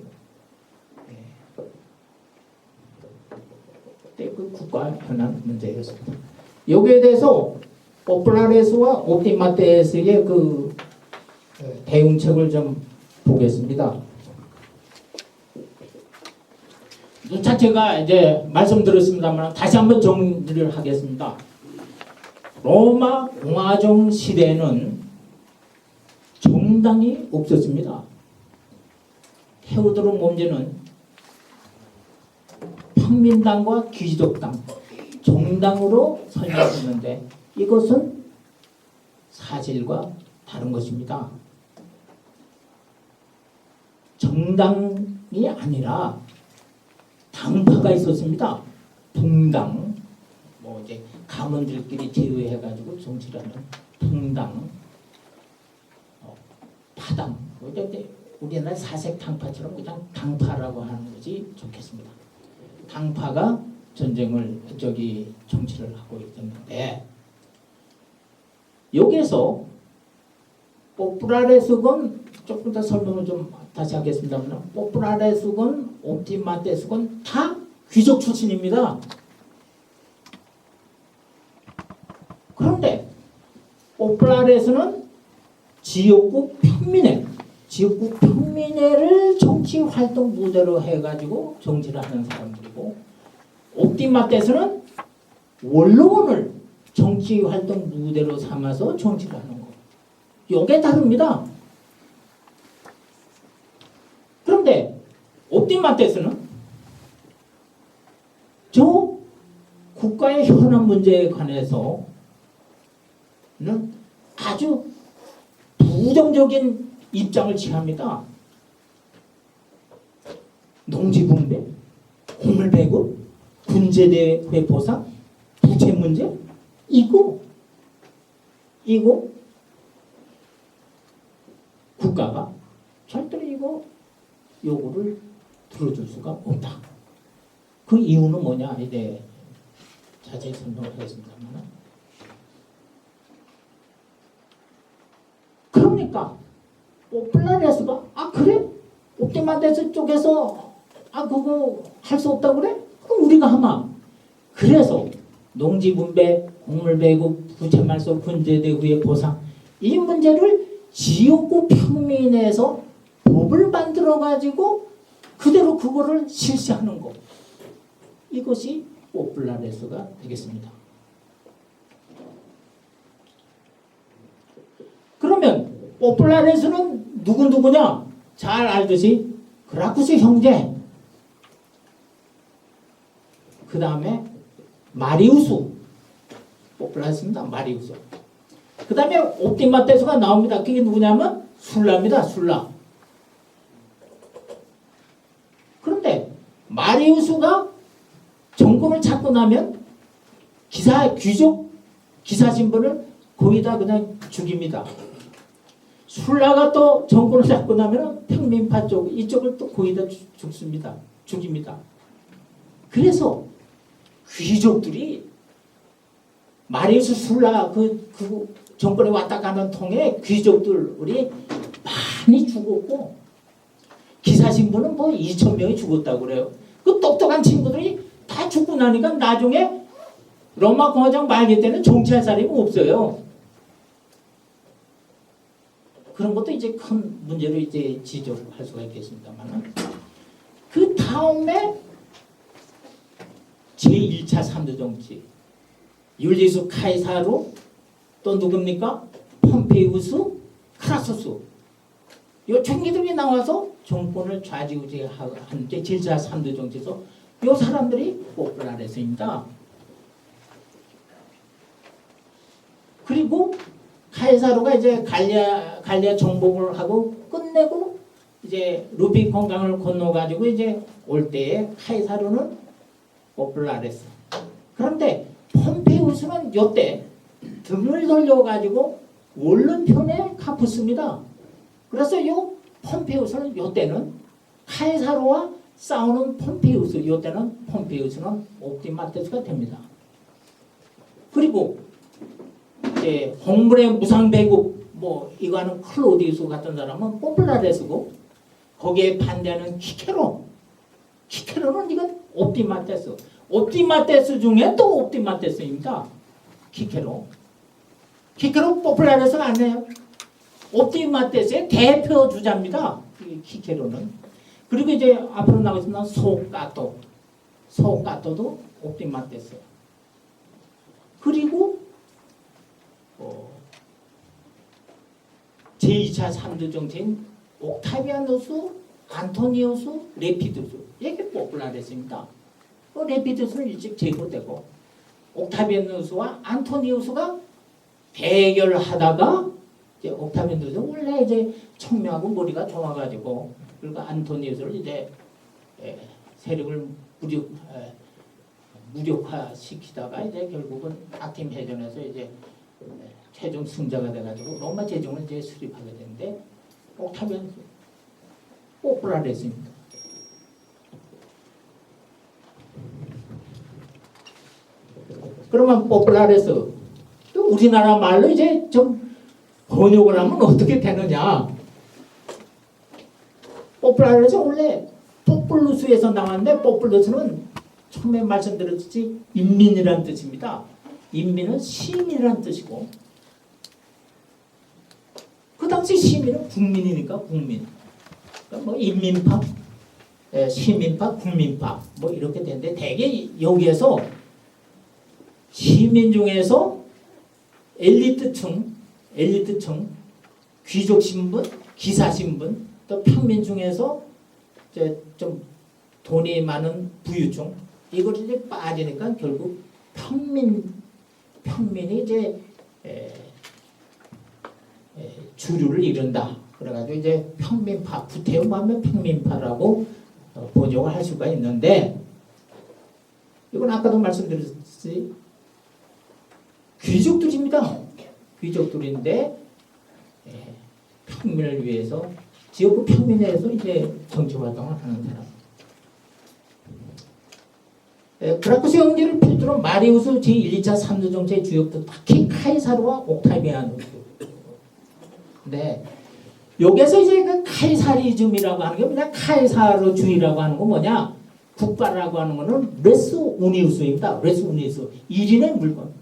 그때 그 국가 현안 문제였습니다. 여기에 대해서 포플라레스와 옵티마테스의 그 대응책을 좀 보겠습니다. 자, 제가 이제 말씀드렸습니다만 다시 한번 정리를 하겠습니다. 로마 공화정 시대에는 정당이 없었습니다. 테오도르 몬제는 평민당과 귀족당, 정당으로 설명했는데 이것은 사실과 다른 것입니다. 정당이 아니라 당파가 있었습니다. 동당, 뭐 이제 가문들끼리 제외해가지고 정치를 하는 동당, 파당, 우리나라 사색당파처럼 그냥 당파라고 하는 것이 좋겠습니다. 당파가 정치를 하고 있었는데 여기에서 포플라레스건 조금 더 설명을 좀 다시 하겠습니다만 포플라레스건, 옵티마테스건 다 귀족 출신입니다. 그런데 포플라레스는 지역구 평민회를 정치 활동 무대로 해가지고 정치를 하는 사람들이고, 옵티마테스는 원로원을 정치 활동 무대로 삼아서 정치를 하는 거. 이게 다릅니다. 그런데 옵티마테스는 저 국가의 현안 문제에 관해서는 아주 부정적인 입장을 취합니다. 농지 분배, 곡물 배급, 군제대 보상, 부채 문제, 이거 국가가 절대로 이거 요구를 들어줄 수가 없다. 그 이유는 뭐냐? 이제 자세히 설명하겠습니다만, 그러니까 포플라레스가 그래? 옵티마테스 쪽에서 그거 할 수 없다 그래? 그럼 우리가 하마. 그래서 농지 분배, 곡물 배급, 부채 말소, 군제대 후의 보상, 이 문제를 지역구 평민에서 법을 만들어 가지고 그대로 그거를 실시하는 거. 이것이 포플라레스가 되겠습니다. 그러면 포플라레스는 누구냐? 잘 알듯이 그라쿠시 형제, 그 다음에 마리우스, 포플라레스입니다. 마리우스. 그 다음에 옵티마테스가 나옵니다. 그게 누구냐면 술라입니다. 술라. 그런데 마리우스가 정권을 잡고 나면 귀족 기사 신분을 거기다 그냥 죽입니다. 술라가 또 정권을 잡고 나면 평민파 쪽 이쪽을 또 거기다 죽입니다. 그래서 귀족들이 마리우스 술라 그 정권에 왔다 가는 통에 귀족들이 많이 죽었고 기사 신부는 뭐 2,000명이 죽었다고 그래요. 그 똑똑한 친구들이 다 죽고 나니까 나중에 로마 공화정 말기 때는 정치할 사람이 없어요. 그런 것도 이제 큰 문제로 이제 지적할 수가 있겠습니다만, 그 다음에 제1차 3대 정치, 율리우스 카이사르, 또 누굽니까? 폼페이우스, 크라소스, 요 총리들이 나와서 정권을 좌지우지하는 게 제1차 3대 정치에서 요 사람들이 포퓰라레스입니다. 그리고 카이사르가 이제 갈리아 정복을 하고 끝내고 이제 루비콘 강을 건너가지고 이제 올 때에 카이사르는 포퓰라레스. 그런데 폼페이우스는 요때 등을 돌려가지고 원론편에 갚았습니다. 그래서 요 폼페이우스는 요때는 카이사르와 싸우는 폼페이우스, 요때는 폼페이우스는 옵티마테스가 됩니다. 그리고 이제 홍물의 무상배급 뭐 이거는 클로디우스 같은 사람은 포퓰라레스고, 거기에 반대하는 키케로는 이건 옵티마테스. 옵티마테스 중에 또 옵티마테스입니다. 키케로 포퓰라레스가 아니에요. 옵티마테스의 대표 주자입니다. 이 키케로는. 그리고 이제 앞으로 나가겠습니다. 소까토도 옵티마테스. 그리고 제2차 3대 정치인 옥타비아누스, 안토니우스, 레피두스, 이게 포퓰라레스입니다. 레피두스는 일찍 제거되고 옥타비아누스와 안토니우스가 대결하다가 이제 옥타비아누스는 원래 이제 청명하고 머리가 좋아가지고, 그리고 안토니우스를 이제 세력을 무력화시키다가 이제 결국은 아팀 해전에서 이제 최종 승자가 돼가지고 로마 제정을 이제 수립하게 되는데, 옥타비아누스 포퓰라레스입니다. 그러면 포퓰라레스, 또 우리나라 말로 이제 좀 번역을 하면 어떻게 되느냐? 포퓰라레스 원래 포퓰루스에서 나왔는데, 포퓰루스는 처음에 말씀드렸듯이 인민이라는 뜻입니다. 인민은 시민이라는 뜻이고, 그 당시 시민은 국민이니까 국민. 그러니까 뭐 인민파, 시민파, 국민파 뭐 이렇게 되는데, 대개 여기에서 시민 중에서 엘리트층, 귀족 신분, 기사 신분, 또 평민 중에서 이제 좀 돈이 많은 부유층, 이걸 이제 빠지니까 결국 평민이 이제 주류를 이룬다. 그래가지고 이제 평민파, 구태여하면 평민파라고 번역을 할 수가 있는데, 이건 아까도 말씀드렸듯이 귀족들인데 평민을 위해서, 지역구 평민에서 이제 정치 활동을 하는 사람. 그라쿠스 형제를 필두로 마리우스 제1, 2차 3대 정치의 주역도 특히 카이사르와 옥타비아누스. 네, 여기서 이제 그 카이사리즘이라고 하는 게 뭐냐? 카이사르주의라고 하는 건 뭐냐? 국가라고 하는 거는 레스 우니우스입니다. 레스 우니우스, 1인의 물건.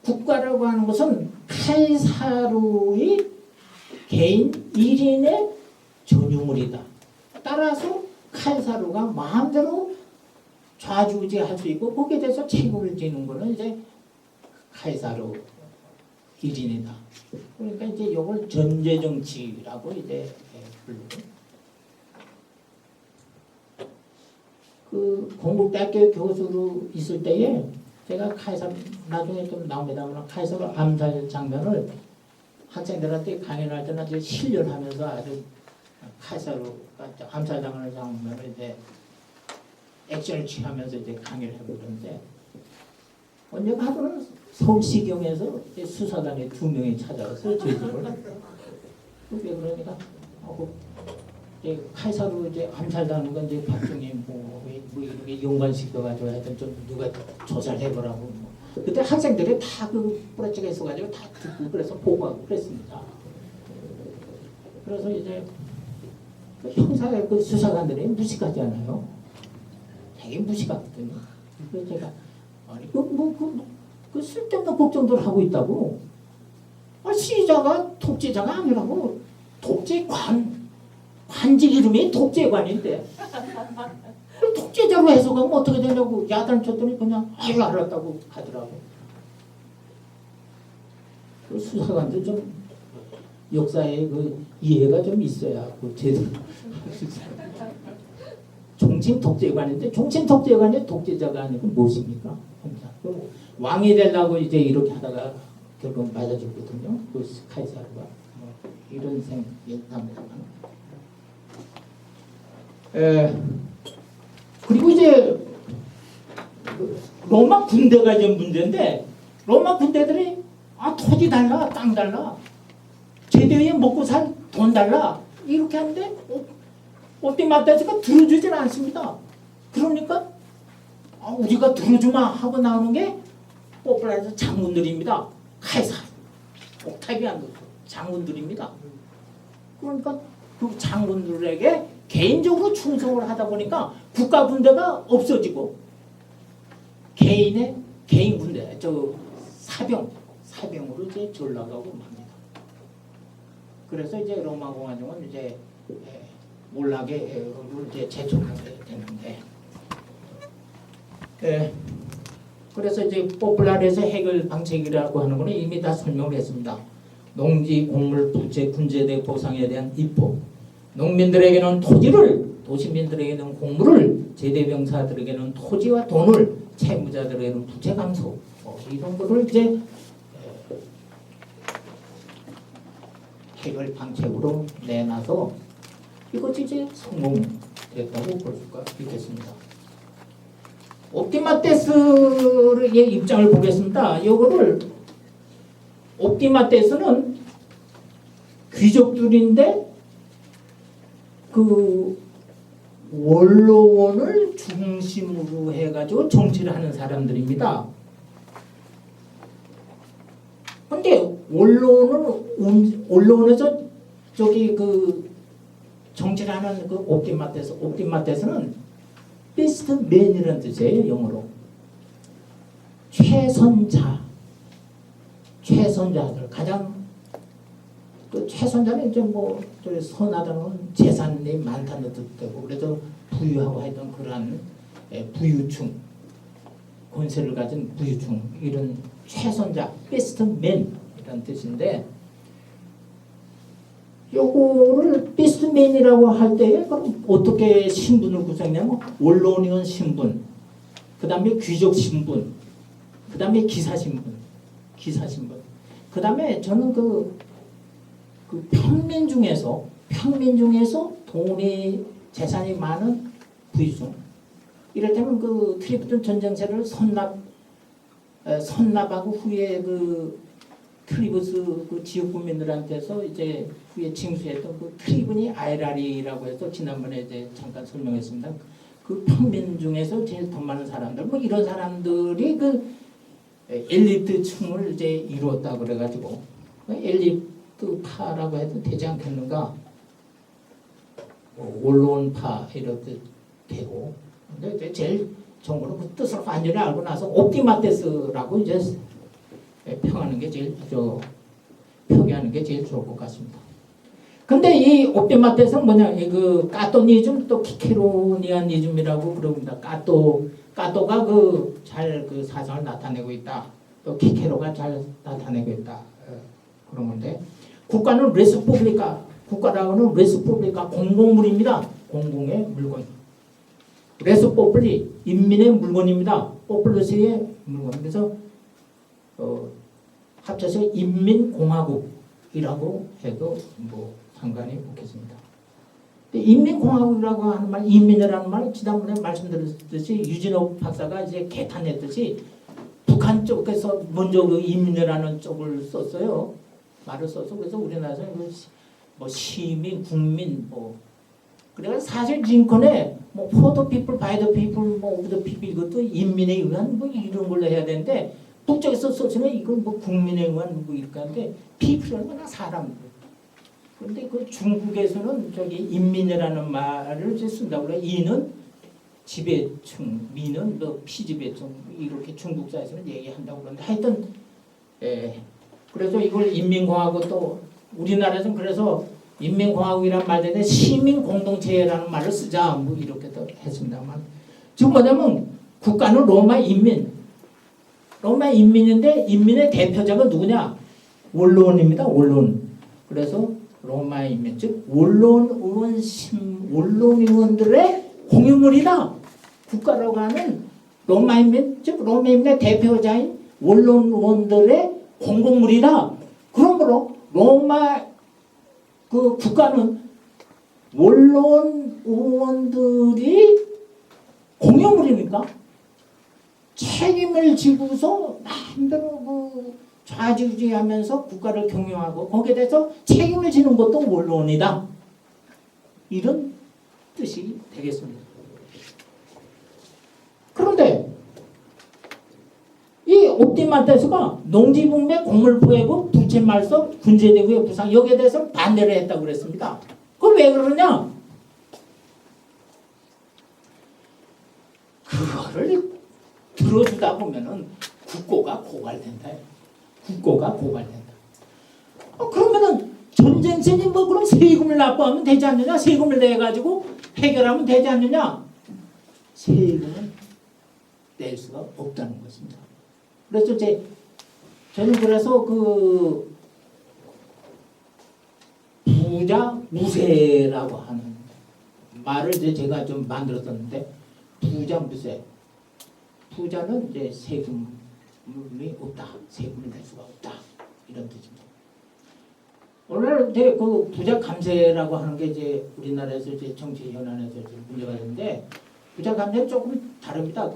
국가라고 하는 것은 카이사르의 개인 1인의 전유물이다. 따라서 카이사르가 마음대로 좌지우지할 수 있고, 거기에 대해서 책임을 지는 거는 이제 카이사르 1인이다. 그러니까 이제 이걸 전제정치라고 이제 부르고, 그 공국대학교 교수로 있을 때에 제가 카이사르, 나중에 좀 나옵니다만 카이사르 암살 장면을 학생들한테 강연을 할 때는 아주 실련하면서 아주 카이사르가 암살 장면을 이제 액션을 취하면서 이제 강의를 해보는데, 언젠가 하루는 서울시경에서 수사단에 2명이 찾아와서 저희 집을, 왜 그러니까 카이사르 이제 암살당하는 건 이제 박정희 뭐 이렇게 연관시켜가지고 하여튼 좀 누가 조사를 해보라고, 뭐. 그때 학생들이 다 그 프로젝트가 있어가지고 다 듣고 그래서 보고하고 그랬습니다. 그래서 이제 그 형사의 그 수사관들이 무식하지 않아요. 되게 무식하거든요. 그래서 제가 아니 그 쓸데없는 걱정들 하고 있다고. 아, 시자가 독재자가 아니라고. 관직 이름이 독재관인데 독재자로 해석하면 어떻게 되냐고 야단 쳤더니 그냥 알았다고 하더라고. 그 수사관들 좀 역사에 그 이해가 좀 있어야 그 제대로 종친 독재관인데 종친 독재관이 독재자가 아니고 무엇입니까? 그 왕이 되려고 이제 이렇게 하다가 결국 맞아 죽거든요. 그 카이사르가 뭐 이런 생각이 납니다만. 그리고 이제 그 로마 군대가 이제 문제인데 로마 군대들이 토지 달라, 땅 달라, 제대로 먹고 살 돈 달라 이렇게 하는데 옵티마테스가 들어주질 않습니다. 그러니까 우리가 들어주마 하고 나오는 게 포플라에서 장군들입니다. 카이사르, 옥타비안 장군들입니다. 그러니까 그 장군들에게 개인적으로 충성을 하다 보니까 국가 군대가 없어지고 개인 군대, 사병으로 이제 전락하고 맙니다. 그래서 이제 로마 공화정은 이제 몰락에 이제 재촉하게 되는데, 그래서 이제 포플라레스 해결 방책이라고 하는 거는 이미 다 설명을 했습니다. 농지, 곡물, 부채, 군제대 보상에 대한 입법, 농민들에게는 토지를, 도시민들에게는 곡물을, 제대병사들에게는 토지와 돈을, 채무자들에게는 부채 감소, 이런 거를 이제 해결 방책으로 내놔서 이것이 이제 성공됐다고 볼 수가 있겠습니다. 옵티마테스의 입장을 보겠습니다. 이거를 옵티마테스는 귀족들인데 그 원로원을 중심으로 해가지고 정치를 하는 사람들입니다. 근데 원로원에서 저기 그 정치를 하는 그 옵티마테스는 베스트 맨이라는 뜻이에요. 영어로 최선자들, 가장 그 최선자는 이제 뭐 선하다는 재산이 많다는 뜻되고, 그래서 부유하고 하여튼 그러한 부유층, 권세를 가진 부유층, 이런 최선자, 베스트 맨이라는 뜻인데, 요거를 베스트 맨이라고 할 때 그럼 어떻게 신분을 구성했냐면 원로원 신분, 그 다음에 귀족 신분, 그 다음에 기사 신분, 그 다음에 저는 그 평민 중에서 돈이 재산이 많은 부유층, 이를테면 그 트리부튼 전쟁세를 선납하고 후에 그 트리브스 그 지역 국민들한테서 이제 후에 징수했던 그 트리브니 아이라리라고 해서 지난번에 이제 잠깐 설명했습니다. 그 평민 중에서 제일 돈 많은 사람들, 뭐 이런 사람들이 그 엘리트층을 이제 이루었다 그래가지고 엘리트파라고 해도 되지 않겠는가? 원론파 이렇게 되고, 근데 제일 좋은 거는 그 뜻을 완전히 알고 나서 옵티마테스라고 이제 평하는 게 표기하는 게 제일 좋을 것 같습니다. 근데 이 옵티마테스는 뭐냐? 그 까토니즘 또 키케로니아니즘이라고 부릅니다. 까토가 잘 그 사상을 나타내고 있다. 또 키케로가 잘 나타내고 있다. 그런 건데, 국가는 국가라고는 레스포블리카, 공공물입니다. 공공의 물건. 레스포블리, 인민의 물건입니다. 포플러스의 물건. 그래서 합쳐서 인민공화국이라고 해도 뭐 상관이 없겠습니다. 인민공화국이라고 하는 말, 인민이라는 말, 지난번에 말씀드렸듯이 유진옥 박사가 이제 개탄했듯이 북한 쪽에서 먼저 그 인민이라는 쪽을 썼어요. 말을 써서. 그래서 우리나라에서 뭐 시민, 국민, 뭐 그래서 사실 링컨에 뭐 for the people, by the people, 뭐 of the people, 이것도 인민에 의한 뭐 이런 걸로 해야 되는데, 북쪽에서 썼으면 이건 뭐 국민에 의한 뭐 이렇게 하는데, people은 그냥 사람들. 근데 그 중국에서는 저기 인민이라는 말을 이제 쓴다고 그래. 인은 지배층, 민은 뭐 피지배층 이렇게 중국사에서는 얘기한다고 그러는데 하여튼 그래서 이걸 인민공화국 또 우리나라에서는 그래서 인민공화국이란 말 대신에 시민공동체라는 말을 쓰자 뭐 이렇게 또 했습니다만 지금 뭐냐면 국가는 로마 인민인데 인민의 대표자가 누구냐? 원로원입니다. 원로원. 그래서 로마 인민 즉 원로원들의 공유물이다. 국가라고 하는 로마 인민 즉 로마 인민의 대표자인 원로원들의 공공물이다. 그러므로 로마 그 국가는 원로원 의원들이 공유물이니까 책임을 지고서 마음대로 그 좌지우지하면서 국가를 경영하고 거기에 대해서 책임을 지는 것도 원로원이다. 이런 뜻이 되겠습니다. 그런데 이 옵티만테스가 농지분배 공물포획업 부채말섭 군제대구의 부상 여기에 대해서 반대를 했다고 그랬습니다. 그럼 왜 그러냐? 그거를 들어주다 보면은 국고가 고갈된다. 국고가 고갈된다. 그러면은 전쟁세니 뭐 그럼 세금을 납부하면 되지 않느냐? 세금을 내 가지고 해결하면 되지 않느냐? 세금은 낼 수가 없다는 것입니다. 그래서 저는 그래서 그 부자 무세라고 하는 말을 이제 제가 좀 만들었었는데 부자 무세. 부자는 이제 세금이 없다. 세금을 낼 수가 없다. 이런 뜻입니다. 오늘 이제 그 부자 감세라고 하는 게 이제 우리나라에서 이제 정치 현안에서 문제가 되는데 부자 감세는 조금 다릅니다.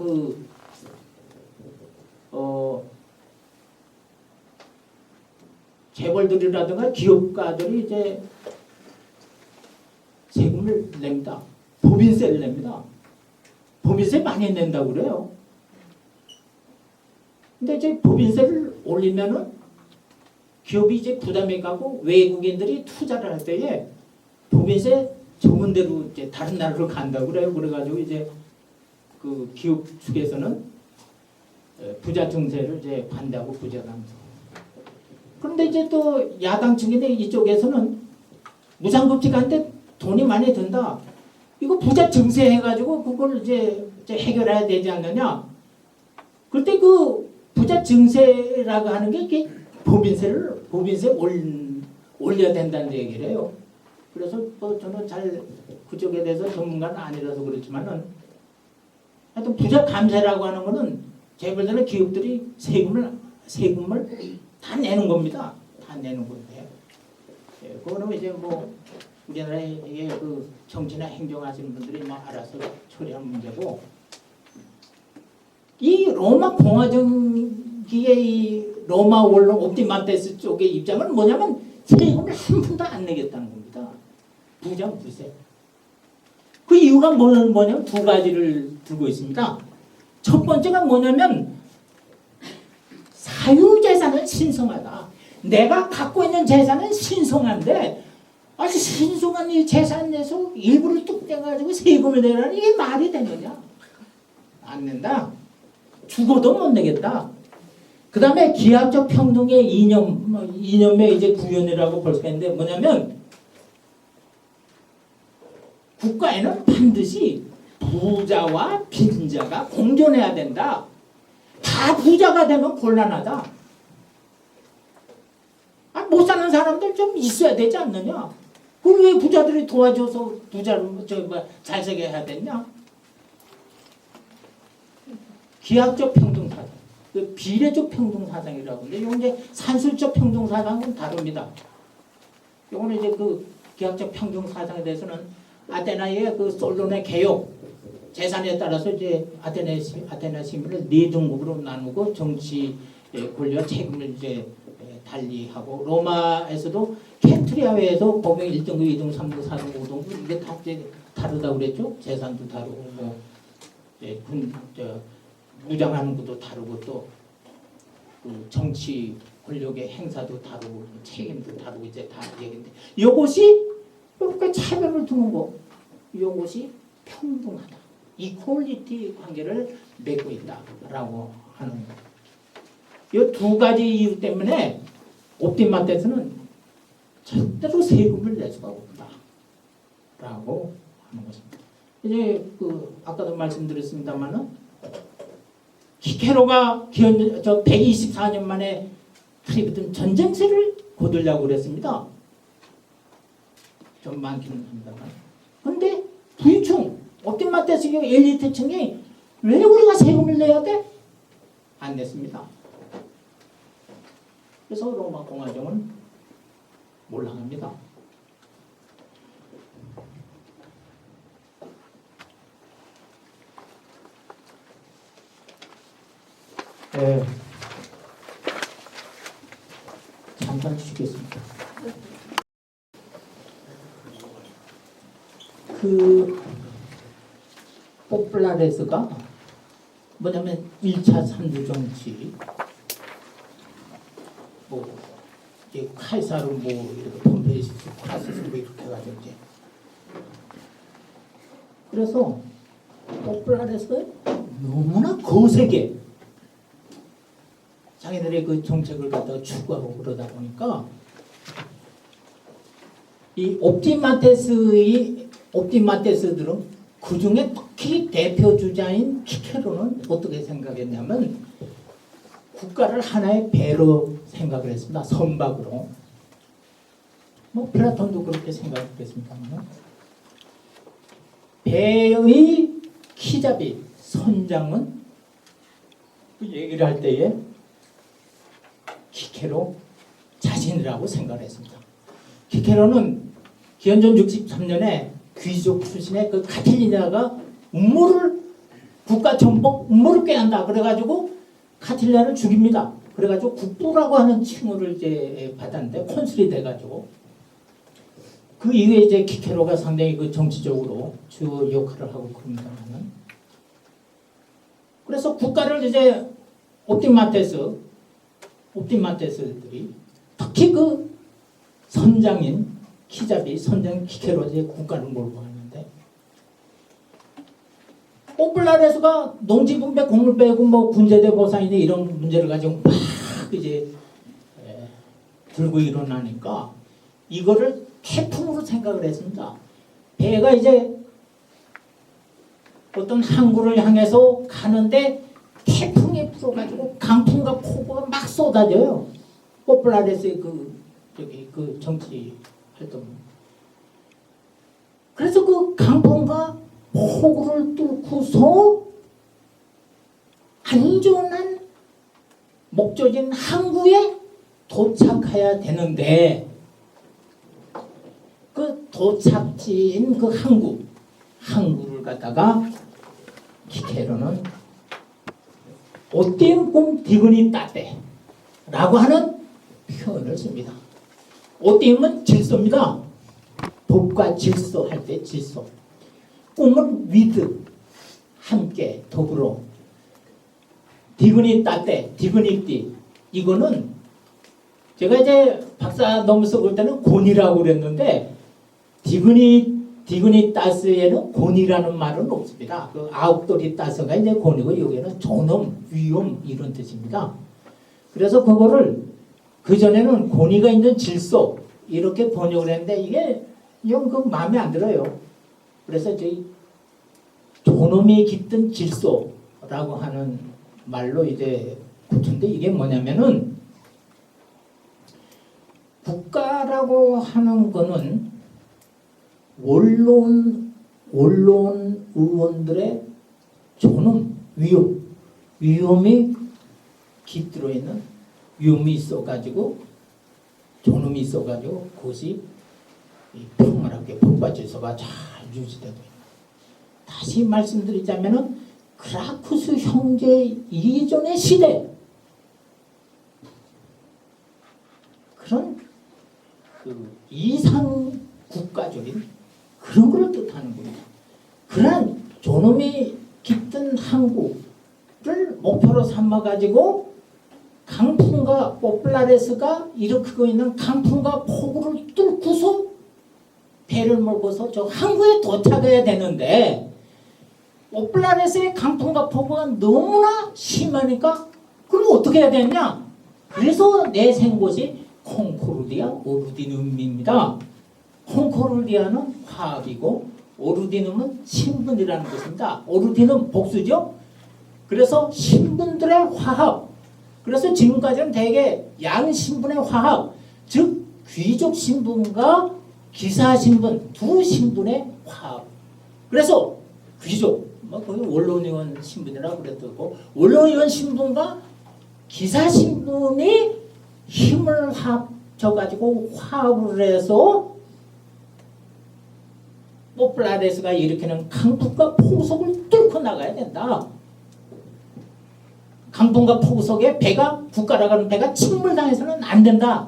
재벌들이라든가 기업가들이 이제 세금을 냅니다. 법인세를 냅니다. 법인세 많이 낸다고 그래요. 근데 이제 법인세를 올리면은 기업이 이제 부담해 가고 외국인들이 투자를 할 때에 법인세 적은 대로 이제 다른 나라로 간다고 그래요. 그래가지고 이제 그 기업 측에서는 부자 증세를 이제 반대하고 부자 감세. 그런데 이제 또 야당 측인데 이쪽에서는 무상급식한테 돈이 많이 든다. 이거 부자 증세 해가지고 그걸 이제 해결해야 되지 않느냐. 그때 그 부자 증세라고 하는 게 이게 법인세 올려야 된다는 얘기를 해요. 그래서 뭐 저는 잘 그쪽에 대해서 전문가는 아니라서 그렇지만은 하여튼 부자 감세라고 하는 거는 재벌들은 기업들이 세금을 다 내는 겁니다. 다 내는 건데. 그거는 이제 뭐 우리나라의 그 정치나 행정하시는 분들이 뭐 알아서 처리한 문제고 이 로마 공화정기의 이 로마 원로 옵티만테스 쪽의 입장은 뭐냐면 세금을 한 푼도 안 내겠다는 겁니다. 부자 부세. 그 이유가 뭐냐면 두 가지를 들고 있습니다. 첫 번째가 뭐냐면 사유재산은 신성하다. 내가 갖고 있는 재산은 신성한데 아주 신성한 이 재산 내서 일부를 뚝 떼가지고 세금을 내라니 이게 말이 되느냐? 안 낸다. 죽어도 못 내겠다. 그 다음에 기하적 평등의 이념의 이제 구현이라고 볼 수 있는데 뭐냐면 국가에는 반드시 부자와 빈자가 공존해야 된다. 다 부자가 되면 곤란하다. 못 사는 사람들 좀 있어야 되지 않느냐? 그럼 왜 부자들이 도와줘서 부자를 잘 살게 해야 되냐? 기하적 평등사상, 그 비례적 평등사상이라고 하는데 이건 이제 산술적 평등사상은 다릅니다. 이거는 이제 그 기하적 평등사상에 대해서는 아테나의 그 솔론의 개혁 재산에 따라서 이제 아테네 시민을 네 등급으로 나누고 정치 권리와 책임을 이제 달리하고 로마에서도 켄트리아회에서 법령 1등급, 2등급, 3등급, 4등급, 5등급 이게 다 이제 다르다고 그랬죠. 재산도 다르고 뭐 무장하는 것도 다르고 또 그 정치 권력의 행사도 다루고 책임도 다루고 이제 다 얘기인데 이것이 이렇게 차별을 두는 거 이것이 평등하다. 이퀄리티 관계를 맺고 있다라고 하는 거. 이 두 가지 이유 때문에 옵티마테스는 절대로 세금을 낼 수가 없다라고 하는 것입니다. 이제 그 아까도 말씀드렸습니다만은 키케로가 저 124년 만에 탈입했던 전쟁세를 거두려고 그랬습니다. 좀 많기는 합니다만. 그런데 부유층, 옵티마테스 엘리트층이 왜 우리가 세금을 내야 돼? 안 냈습니다. 그래서 로마 공화정은 몰락합니다. 네. 잠깐 쉬겠습니다. 그 포플라레스가 뭐냐면 1차 산주 정치 뭐 이제 카이사르 뭐 이렇게 폼페이스 크라시스 뭐 이렇게 해가지고 이제 그래서 포플라레스가 너무나 거세게 자기들의 그 정책을 갖다가 추구하고 그러다 보니까 이 옵티마테스들은 그 중에 특히 대표 주자인 키케로는 어떻게 생각했냐면 국가를 하나의 배로 생각을 했습니다. 선박으로. 뭐 플라톤도 그렇게 생각했습니다만 배의 키잡이 선장은 그 얘기를 할 때에 키케로 자신이라고 생각을 했습니다. 키케로는 기원전 63년에 귀족 출신의 그 카틸리나가 국가 정복 음모를 꾀한다. 그래가지고 카틸리나를 죽입니다. 그래가지고 국부라고 하는 칭호를 이제 받았는데 콘술이 돼가지고 그 이후에 이제 키케로가 상당히 그 정치적으로 주요 역할을 하고 그럽니다만은 그래서 국가를 이제 옵티마테스들이 특히 그 선장인 키잡이 선장 키케로 이제 국가를 몰고 가는데 포플라레스가 농지 분배, 공물 빼고 뭐 군제대 보상이니 이런 문제를 가지고 막 이제 들고 일어나니까 이거를 태풍으로 생각을 했습니다. 배가 이제 어떤 항구를 향해서 가는데 태풍이 불어가지고 강풍과 폭우가 막 쏟아져요. 포플라레스의 그 정치 활동. 그래서 그 강풍과 폭우를 뚫고서 안전한 목적인 항구에 도착해야 되는데 그 도착지인 그 항구를 갖다가 키케로는 오띠움 디그니 따떼 라고 하는 표현을 씁니다. 오띠움은 질서입니다. 법과 질서 할 때 질서. 꿈은 위드 함께 더불어. 디그니 따떼 디그니티 이거는 제가 이제 박사 넘어서 볼 때는 곤이라고 그랬는데 디그니타스에는 곤이라는 말은 없습니다. 그 아웃도리타스가 이제 곤이고 여기는 존엄, 위엄 이런 뜻입니다. 그래서 그거를 그 전에는 곤이가 있는 질서 이렇게 번역을 했는데 이게 영 그 마음에 안 들어요. 그래서 저희 존엄이 깃든 질서라고 하는 말로 이제 붙은데 이게 뭐냐면은 국가라고 하는 거는 원론 의원들의 존엄, 위엄이 깃들어 있는 위엄이 있어가지고 존엄이 있어가지고 그것이 평화롭게 법과 질서가 잘 유지되고 있는. 다시 말씀드리자면은 그라쿠스 형제 이전의 시대 그런 그 이상 국가적인 그런 걸 뜻하는 겁니다. 그런 존엄이 깃든 항구를 목표로 삼아가지고 강풍과 포플라레스가 일으키고 있는 강풍과 폭우를 뚫고서 배를 몰고서 저 항구에 도착해야 되는데 포플라레스의 강풍과 폭우가 너무나 심하니까 그럼 어떻게 해야 되냐? 그래서 내생 곳이 콩코르디아 오르디눔입니다. 콩코르디아는 화합이고 오르디눔은 신분이라는 것입니다. 오르디눔 복수죠. 그래서 신분들의 화합. 그래서 지금까지는 대개 양신분의 화합, 즉 귀족 신분과 기사 신분 두 신분의 화합. 그래서 귀족, 거기 원로의원 신분이라고 그랬고 원로의원 신분과 기사 신분이 힘을 합쳐가지고 화합을 해서 포플라레스가 일으키는 강풍과 폭우속을 뚫고 나가야 된다. 강풍과 폭우 속에 배가 국가라가는 배가 침몰당해서는 안 된다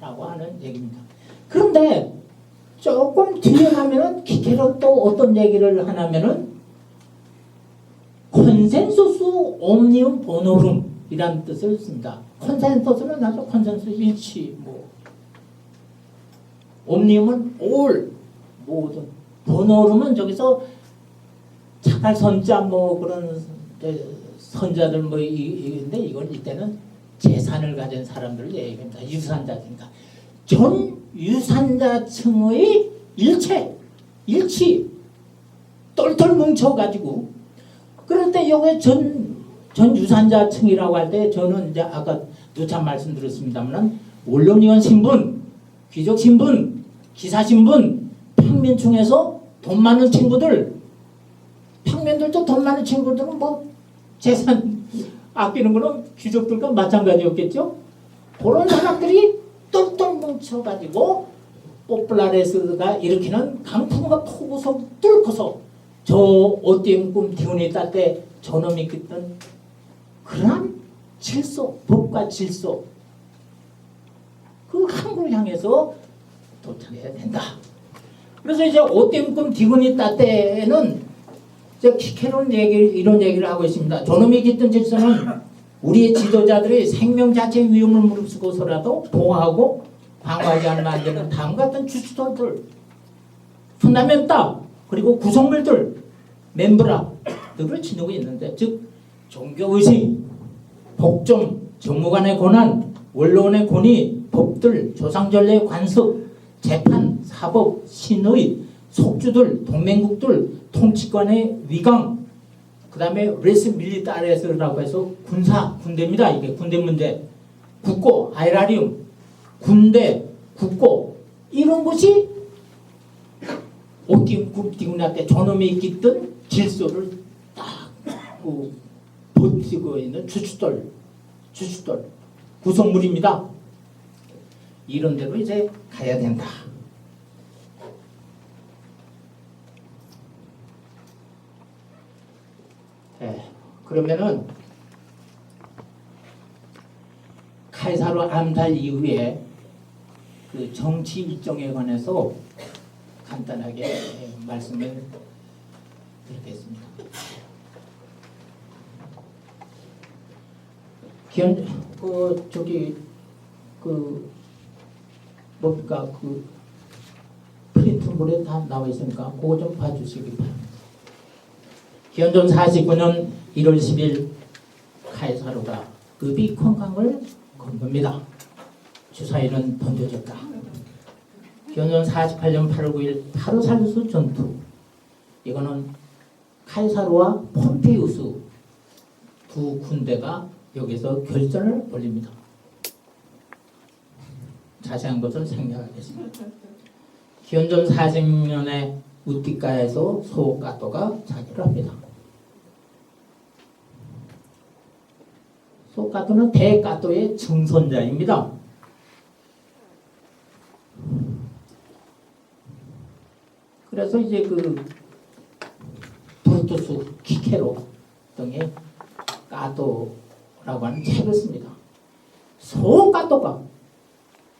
라고 하는 얘기입니다. 그런데 조금 뒤에 가면은 키케로 또 어떤 얘기를 하냐면은 컨센서스 옴니움 보노룸 이라는 뜻을 씁니다. 컨센서스는 아주 컨센서스 일치 옴니움은 올 모든 보노룸은 저기서 착할 선자 그런 선자들 이건데 이건 이때는 재산을 가진 사람들을 얘기합니다. 유산자니까 전 유산자층의 일치 똘똘 뭉쳐가지고 그럴 때 여기 전 유산자층이라고 할 때 저는 이제 아까 누차 말씀드렸습니다만 원로의원 신분, 귀족 신분, 기사 신분, 평민층에서 돈 많은 친구들, 평민들도 돈 많은 친구들은 재산 아끼는 거는 귀족들과 마찬가지였겠죠. 그런 사람들이 똘똘 뭉쳐가지고 포플라레스가 일으키는 강풍과 폭우 속 뚫고서 저 어띄운 꿈 기운이 딸 때 저놈이 깃던 그러한 질서, 법과 질서 그 항구를 향해서 도착해야 된다. 그래서 이제 어띄운 꿈 기운이 딸 때는 키케론 이런 얘기를 하고 있습니다. 저놈이 깃든 질서는 우리의 지도자들이 생명 자체의 위험을 무릅쓰고서라도 보호하고 방어하지 않으면 안 되는 다음과 같은 주체들을 푼다멘타 그리고 구성물들 멤브라들을 지니고 있는데 즉 종교의식, 복종, 정무관의 권한, 원로원의 권위, 법들, 조상전례의 관습, 재판, 사법, 신의, 속주들, 동맹국들, 통치관의 위강, 그 다음에 레스 밀리타레스라고 해서 군대입니다. 이게 군대 문제, 국고, 아이라리움, 군대, 국고 이런 것이 오띠군한테 저놈이 깃든 질서를 딱 버티고 있는 주춧돌 구성물입니다. 이런 데로 이제 가야 된다. 네, 그러면은 카이사르 암살 이후에 그 정치 일정에 관해서 간단하게 말씀을 드리겠습니다. 프린트물에 다 나와 있으니까 그거 좀 봐주시기 바랍니다. 기원전 49년 1월 10일 카이사르가 루비콘강을 건넙니다. 주사위는 던져졌다. 기원전 48년 8월 9일 파르살루스 전투. 이거는 카이사르와 폼페이우스 두 군대가 여기서 결전을 벌립니다. 자세한 것을 생략하겠습니다. 기원전 40년에 우티카에서 소까토가 자기를 합니다. 소까토는 대까토의 증손자입니다. 그래서 이제 브루투스 키케로 등의 까토라고 하는 책을 씁니다. 소까토가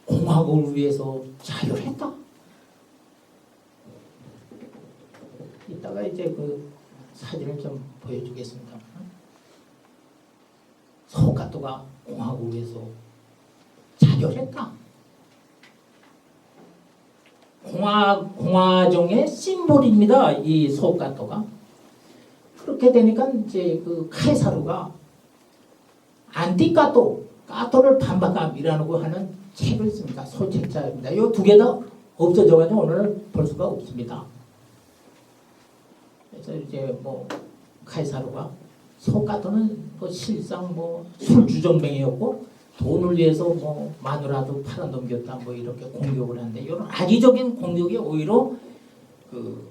공화국을 위해서 자율했다. 이따가 이제 그 사진을 좀 보여주겠습니다. 소가토가 공화국을 위해서 자결했다. 공화정의 심볼입니다. 이 소가토가. 그렇게 되니까 이제 그 카이사르가 안티카토, 까토를 반박함이라고 하는 책을 씁니다. 소책자입니다. 이 두 개 다 없어져가지고 오늘 볼 수가 없습니다. 그래서 이제 뭐 카이사르가 소가토는 뭐 실상 뭐 술주정뱅이였고 돈을 위해서 뭐 마누라도 팔아넘겼다 뭐 이렇게 공격을 하는데 이런 악의적인 공격이 오히려 그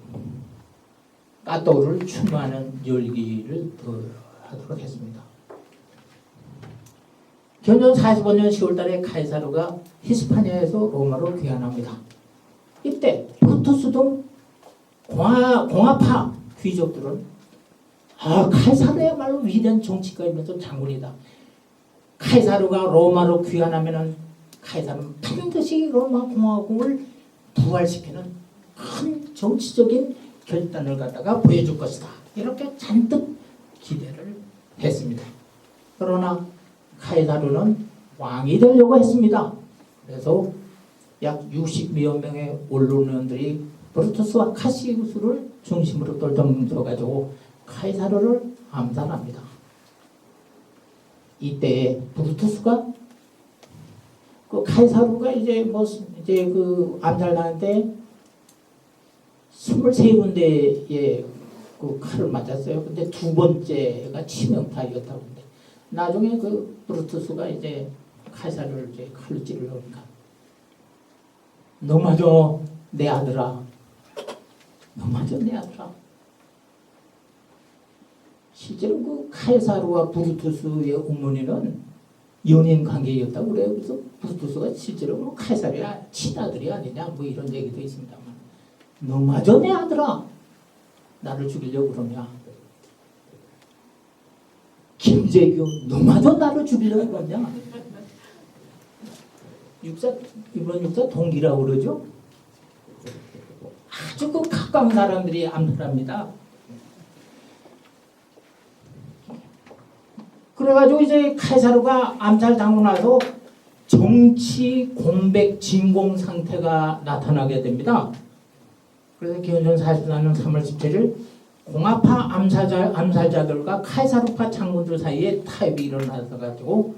까토를 추모하는 열기를 더 하도록 했습니다. 견전 45년 10월달에 카이사르가 히스파니아에서 로마로 귀환합니다. 이때 브루투스 등 공화파 귀족들은 카이사르야말로 위대한 정치가이면서 장군이다. 카이사르가 로마로 귀환하면은 카이사르는 반드시 로마 공화국을 부활시키는 큰 정치적인 결단을 갖다가 보여줄 것이다. 이렇게 잔뜩 기대를 했습니다. 그러나 카이사르는 왕이 되려고 했습니다. 그래서 약 60여 명의 언론원들이 브루투스와 카시우스를 중심으로 돌덩쳐가지고 카이사르를 암살합니다. 이때 브루투스가 그 카이사르가 이제 그 암살당할 때 23군데에 그 칼을 맞았어요. 근데 두 번째가 치명타였다고 하는데 나중에 그 브루투스가 이제 카이사르를 이제 칼로 찌르려니까 너마저 내 아들아, 너마저 내 아들아. 실제로 그 카이사르와 브루투스의 어머니는 연인 관계였다고 그래요. 그래서 브루투스가 실제로 카이사르의 친아들이 아니냐 뭐 이런 얘기도 있습니다만 너마저 내 아들아 나를 죽이려고 그러냐. 김재규 너마저 나를 죽이려고 그러냐. 이번 육사 동기라고 그러죠. 아주 그 가까운 사람들이 암살합니다. 그래가지고 이제 카이사르가 암살당하고 나서 정치 공백 진공 상태가 나타나게 됩니다. 그래서 기원전 44년 3월 17일 공화파 암살자들과 카이사르파 장군들 사이에 타협이 일어나서 가지고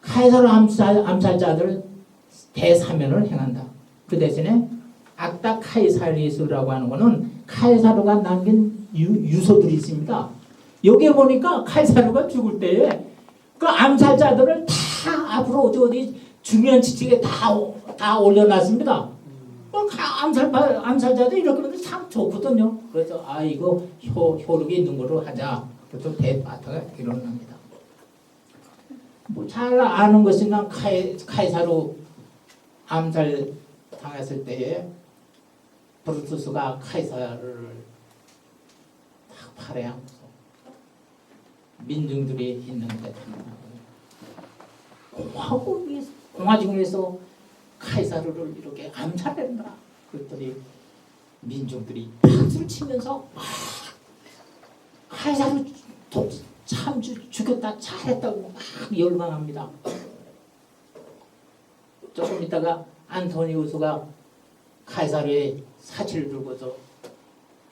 카이사르 암살자들 대사면을 행한다. 그 대신에 악다 카이사리스라고 하는 것은 카이사르가 남긴 유서들이 있습니다. 여기에 보니까 카이사르가 죽을 때에 그 암살자들을 다 앞으로 어디 중요한 지식에 다 올려놨습니다. 암살자들이 이렇게 하면 참 좋거든요. 그래서 이거 효력이 있는 거로 하자. 그래서 대파트가 일어납니다. 뭐 잘 아는 것이나 카이사르 암살 당했을 때에 브루투스가 카이사르를 딱 팔에 안고서 민중들이 있는데 공화중에서 카이사르를 이렇게 암살한다. 그랬더니 민중들이 박수를 치면서 카이사르 참 죽였다 잘했다고 막 열광합니다. 조금 있다가 안토니우스가 카이사르의 사치를 들고서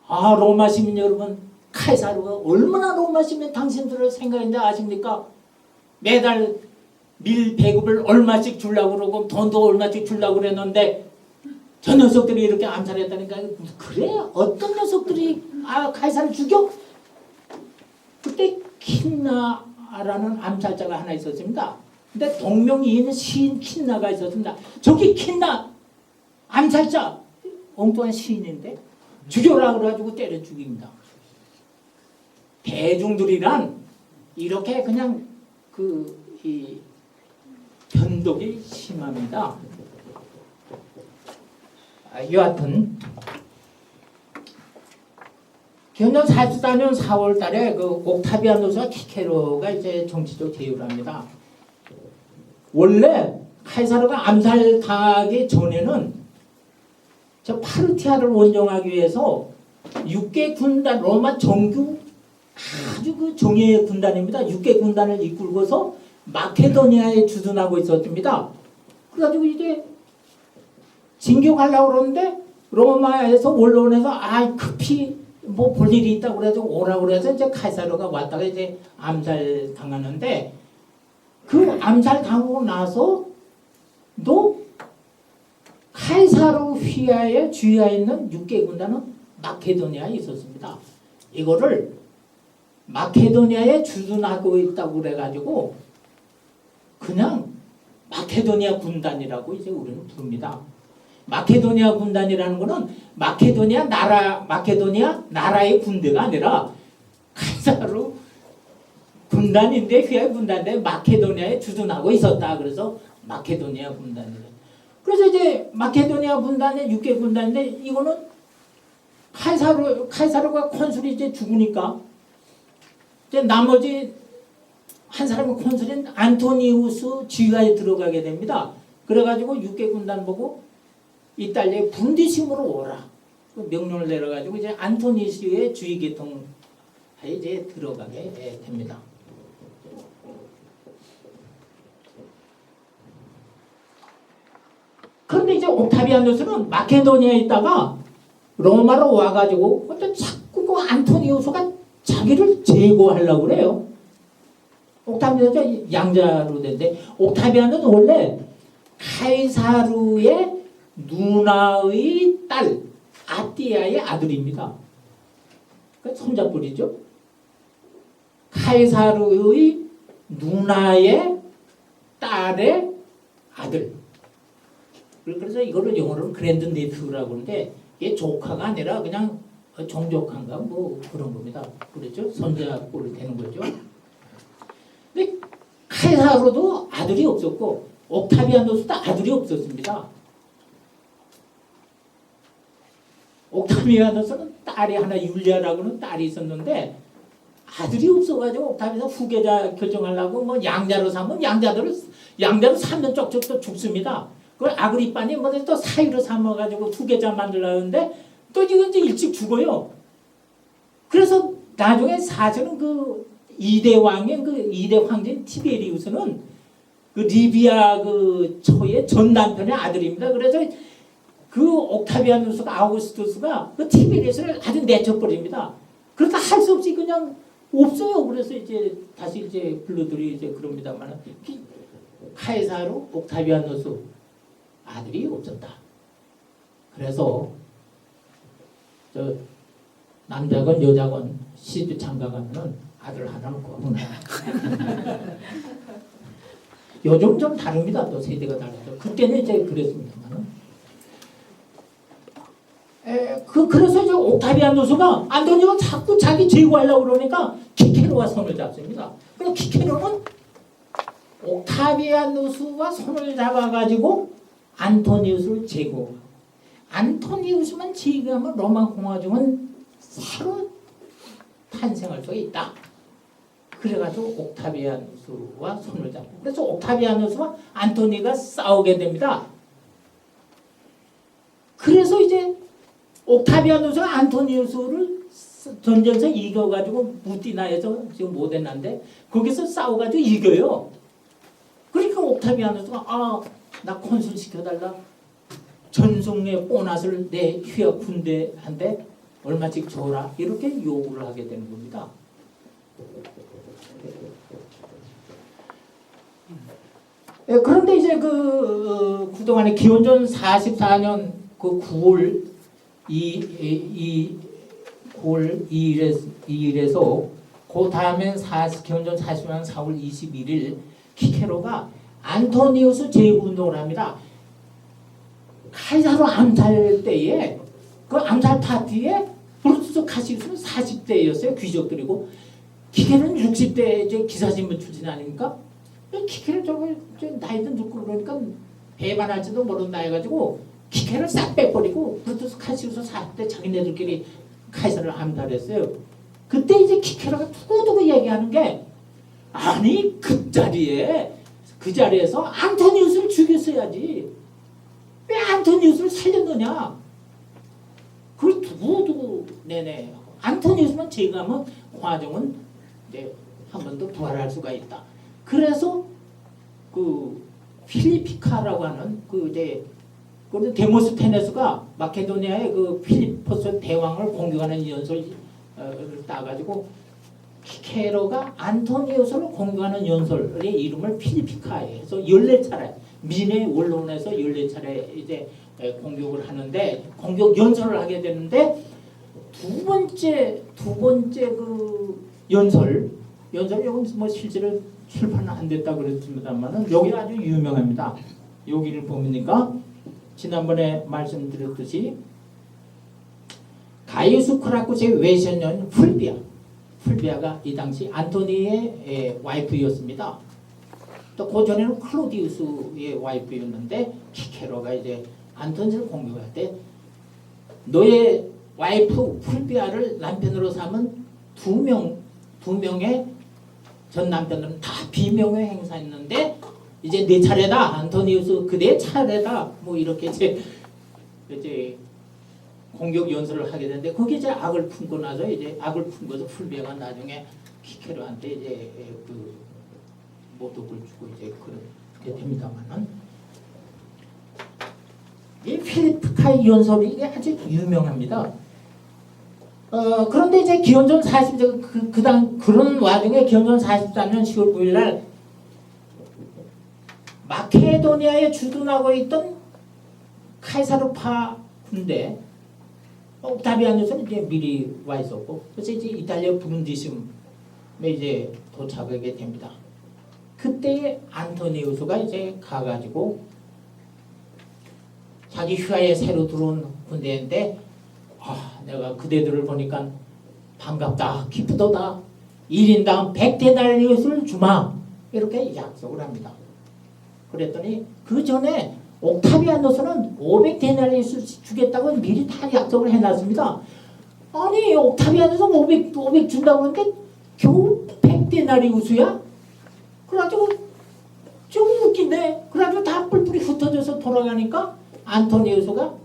로마 시민 여러분, 카이사르가 얼마나 로마 시민 당신들을 생각했는지 아십니까? 매달 밀 배급을 얼마씩 주려고 그러고 돈도 얼마씩 주려고 그랬는데 저 녀석들이 이렇게 암살했다니까. 그래? 어떤 녀석들이 카이사를 죽여? 그때 킨나라는 암살자가 하나 있었습니다. 근데 동명이인 시인 킨나가 있었습니다. 저기 킨나 암살자 엉뚱한 시인인데 죽여라 그래가지고 때려 죽입니다. 대중들이란 이렇게 그냥 이 변덕이 심합니다. 여하튼 기원전 44년 4월 달에 그 옥타비아누스와 키케로가 이제 정치적 제휴를 합니다. 원래 카이사르가 암살당하기 전에는 저 파르티아를 원정하기 위해서 6개 군단 로마 정규 아주 그 정예의 군단입니다. 6개 군단을 이끌고서 마케도니아에 주둔하고 있었습니다. 그래가지고 이제 진격하려고 그러는데 로마에서 원로원에서 급히 뭐 볼 일이 있다고 그래서 오라고 그래서 이제 카이사르가 왔다가 이제 암살 당하는데 그 암살 당하고 나서도 카이사르 휘하에 주위에 있는 6개 군단은 마케도니아에 있었습니다. 이거를 마케도니아에 주둔하고 있다고 그래가지고 그냥 마케도니아 군단이라고 이제 우리는 부릅니다. 마케도니아 군단이라는 거는 마케도니아 나라의 군대가 아니라 카이사르 군단인데 휘하의 군단인데 마케도니아에 주둔하고 있었다. 그래서 마케도니아 군단이래. 그래서 이제 마케도니아 군단의 6개 군단인데 이거는 카이사르가 콘술이 이제 죽으니까 이제 나머지 한 사람의 콘술인 안토니우스 지휘하에 들어가게 됩니다. 그래가지고 6개 군단 보고 이탈리아에 분디심으로 오라. 그 명령을 내려가지고 이제 안토니우스의 주의 계통에 이제 들어가게 됩니다. 그런데 이제 옥타비아누스는 마케도니아에 있다가 로마로 와가지고 근데 자꾸 그 안토니우스가 자기를 제거하려고 그래요. 옥타비아누스가 양자로 된데 옥타비아누스는 원래 카이사르의 누나의 딸 아띠아의 아들입니다. 그 손자뻘이죠. 카이사르의 누나의 딸의 아들. 그래서 이거를 영어로는 그랜드 네프라고 하는데 이게 조카가 아니라 그냥 종족한가 뭐 그런 겁니다. 그렇죠? 손자뻘이 되는 거죠. 근데 카이사르도 아들이 없었고 옥타비아누스도 아들이 없었습니다. 옥타비아누스는 딸이 하나 율리아라고는 딸이 있었는데 아들이 없어가지고 옥타비아누스 후계자 결정하려고 뭐 양자로 삼으면 양자로 삼면 쪽쪽 또 죽습니다. 그걸 아그리빠니 뭐 또 사위로 삼아가지고 후계자 만들려는데 또 이건 이제 일찍 죽어요. 그래서 나중에 사실은 그 2대 왕인 그 2대 황제인 티베리우스는 그 리비아 그 초의 전 남편의 아들입니다. 그래서 그 옥타비아누스가 아우구스투스가 그 티베리우스를 아주 내쳐버립니다. 그러다 할 수 없이 그냥 없어요. 그래서 이제 다시 이제 블루들이 이제 그럽니다만 카이사르 옥타비아누스 아들이 없었다. 그래서 저 남자건 여자건 시집 장가가면은 아들 하나는 거구나. 요즘 좀 다릅니다. 또 세대가 다르죠. 그때는 이제 그랬습니다만은. 그래서 이제 옥타비아누스가 안토니오가 자꾸 자기 제거하려고 그러니까 키케로와 손을 잡습니다. 그래서 키케로는 옥타비아누스와 손을 잡아가지고 안토니우스를 제거하고 안토니우스만 제거하면 로마 공화국은 새로 탄생할 수가 있다. 그래가지고 옥타비아누스와 손을 잡고 그래서 옥타비아누스와 안토니가 싸우게 됩니다. 그래서 이제 옥타비아누스가 안토니우스를 전쟁에서 이겨가지고 무티나에서 지금 모데나인데 거기서 싸워가지고 이겨요. 그러니까 옥타비아누스가 나 콘술 시켜달라. 전송의 보너스를 내 휘하 군대한테 얼마씩 줘라. 이렇게 요구를 하게 되는 겁니다. 그런데 이제 그동안에 기원전 44년 그 9월 2일에서 그 다음에 기원전 40년 4월 21일 키케로가 안토니우스 제국운동을 합니다. 카이사르 암살 때에 그 암살 파티에 브루투스 카시우스는 40대였어요. 귀족들이고 키케로는 60대 이제 기사신문 출신 아닙니까? 키케를 저거 나이도 늙고 그러니까 배반할지도 모르는 나이가지고 키케를 싹 빼버리고 브루투스 카시우스 40대 자기네들끼리 카이사르를 암살했어요. 그때 이제 키케로가 두고두고 얘기하는 게 아니 그 자리에서 안토니우스를 죽였어야지 왜 안토니우스를 살렸느냐 그걸 두고두고 내내 안토니우스만 제거하면 화종은 이제 한 번 더 부활할 수가 있다. 그래서 그 필리피카라고 하는 그 이제 그 데모스테네스가 마케도니아의 그 필리포스 대왕을 공격하는 연설을 따가지고 키케로가 안토니우스를 공격하는 연설의 이름을 필리피카에 해서 14차례 미네 원론에서 14차례 이제 공격을 하는데 공격 연설을 하게 되는데 두 번째 그 연설이 뭐 실제로 출판은 안 됐다 그랬습니다만은 여기 아주 유명합니다. 여기를 보니까 지난번에 말씀드렸듯이 가이우스 크라쿠스의 외손녀인 풀비아가 이 당시 안토니의 와이프였습니다. 또 그 전에는 클로디우스의 와이프였는데 키케로가 이제 안토니를 공격할 때 너의 와이프 풀비아를 남편으로 삼은 두 명의 전 남편들은 다 비명의 행사했는데 이제 내 차례다 안토니우스 그대 차례다 뭐 이렇게 이제 공격 연설을 하게 되는데 거기에 이제 악을 품고 나서 이제 악을 품고서 풀비아가 나중에 키케로한테 이제 그 모독을 주고 이제 그렇게 됩니다만은 이 필리피카의 연설이 이게 아주 유명합니다. 그런데 이제 기원전 40년 그런 와중에 기원전 43년 10월 9일 날 마케도니아에 주둔하고 있던 카이사르파 군대 옥타비아누스는 이제 미리 와 있었고 그래서 이제 이탈리아 브룬디심에 이제 도착하게 됩니다. 그때 안토니우스가 이제 가가지고 자기 휘하에 새로 들어온 군대인데 내가 그대들을 보니까 반갑다 기쁘도다 1인당 100데나리우스를 주마 이렇게 약속을 합니다. 그랬더니 그 전에 옥타비아누스는 500데나리우스 주겠다고 미리 다 약속을 해놨습니다. 아니 옥타비아누스 500 준다고 하는데 겨우 100데나리우스야? 그래가지고 좀 웃긴데 그래가지고 다 뿔뿔이 흩어져서 돌아가니까 안토니우스가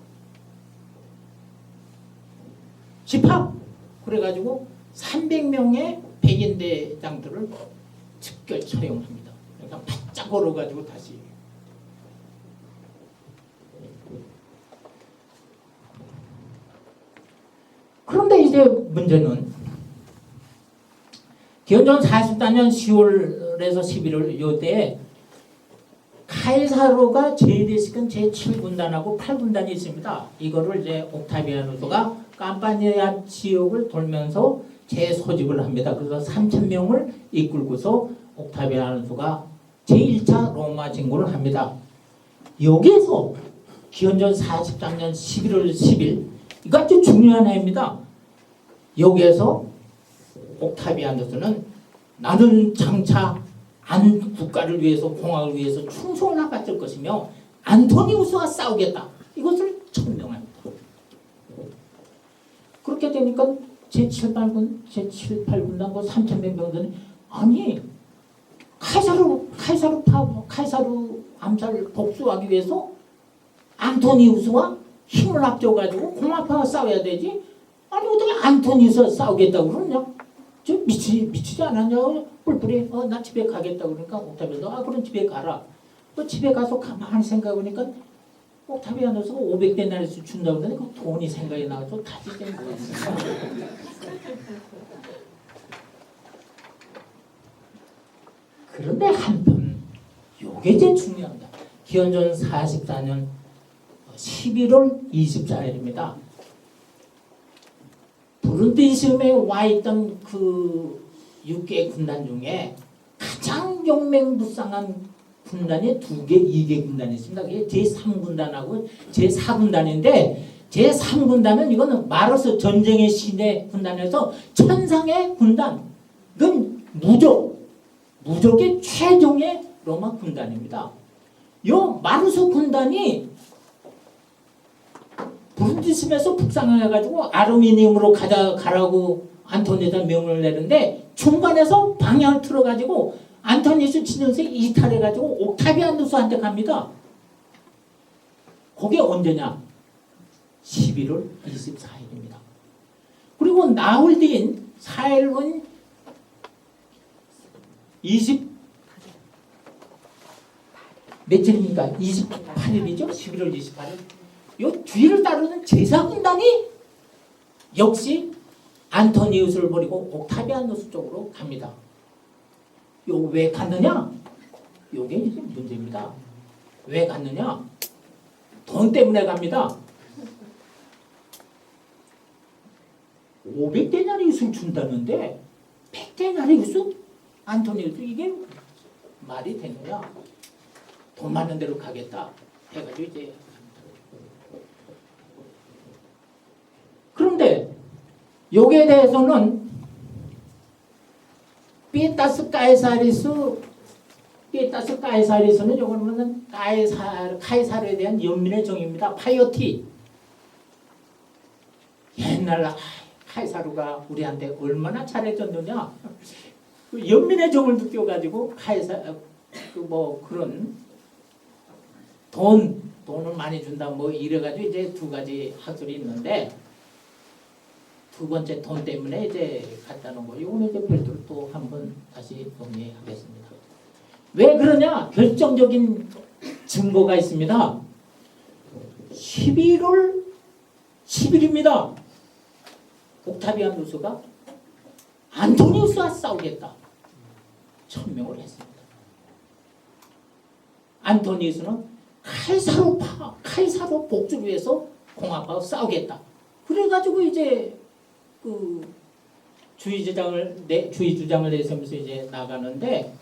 집합! 그래가지고 300명의 백인대장들을 즉결 처형합니다. 그러니까 바짝 걸어가지고 다시 그런데 이제 문제는 기원전 44년 10월에서 11월 요때 카이사로가 제대시킨 제7군단하고 8군단이 있습니다. 이거를 이제 옥타비아누스가 캄파니아 지역을 돌면서 재소집을 합니다. 그래서 3,000명을 이끌고서 옥타비아누스가 제1차 로마 진군을 합니다. 여기에서 기원전 43년 11월 10일 이거 아주 중요한 해입니다. 여기에서 옥타비아누스는 나는 장차 안 국가를 위해서 공화를 위해서 충성을 바칠 것이며 안토니우스와 싸우겠다. 이것을 천명합니다. 그렇게 되니까 제7, 8군단, 3,000명 병들은 아니 카이사르 암살 복수하기 위해서 안토니우스와 힘을 합쳐가지고 공화파와 싸워야 되지. 아니 어떻게 안토니우스와 싸우겠다고 그러냐? 저 미치지 않았냐? 뿔뿔이 나 집에 가겠다고 그러니까 옥타비아누스가 그럼 집에 가라. 집에 가서 가만히 생각해보니까 옥타비아누스가 500데나리우스 준다고 그러는데 그 돈이 생각이 나서 다시 된 거예요. 그런데 한편 요게 이제 중요합니다. 기원전 44년 11월 24일입니다. 브룬디심에 와 있던 그 6개 군단 중에 가장 용맹무쌍한 군단이 2개 군단이 있습니다. 그게 제3군단하고 제4군단인데 제3군단은 이거는 마르스 전쟁의 신의 군단에서 천상의 군단. 이건 무적의 최종의 로마 군단입니다. 요 마르스 군단이 브룬디심에서 북상해가지고 아르미니움으로 가라고 안토니에다 명령을 내는데 중간에서 방향을 틀어가지고 안토니우스 진영세 이탈해가지고 옥타비아누스한테 갑니다. 그게 언제냐? 11월 24일입니다. 그리고 그리고 나흘 뒤인 4일은 20 며칠입니까? 28일이죠? 11월 28일. 요 뒤를 따르는 제사군단이 역시 안토니우스를 버리고 옥타비아누스 쪽으로 갑니다. 요 왜 갔느냐? 요게 이제 문제입니다. 왜 갔느냐? 돈 때문에 갑니다. 500데나리우스를 준다는데 100데나리우스? 안토니우스 이게 말이 되느냐? 돈 많은 데로 가겠다 해가지고 이제 그런데 여기에 대해서는 피에타스 카에사리스는 요거는 카이사르에 대한 연민의 정입니다. 파이어티. 옛날 카이사르가 우리한테 얼마나 잘해줬느냐. 그 연민의 정을 느껴가지고 뭐 그런 돈을 많이 준다 뭐 이래가지고 이제 두 가지 학설이 있는데 두 번째 돈 때문에 이제 갔다는 거. 이거는 이제 별도로 또 한번 다시 정리하겠습니다. 왜 그러냐? 결정적인 증거가 있습니다. 11월 10일입니다. 옥타비아누스가 안토니우스와 싸우겠다. 천명을 했습니다. 안토니우스는 카이사로 복주를 위해서 공합하고 싸우겠다. 그래가지고 이제 그 주의 주장을 내세우면서 이제 나가는데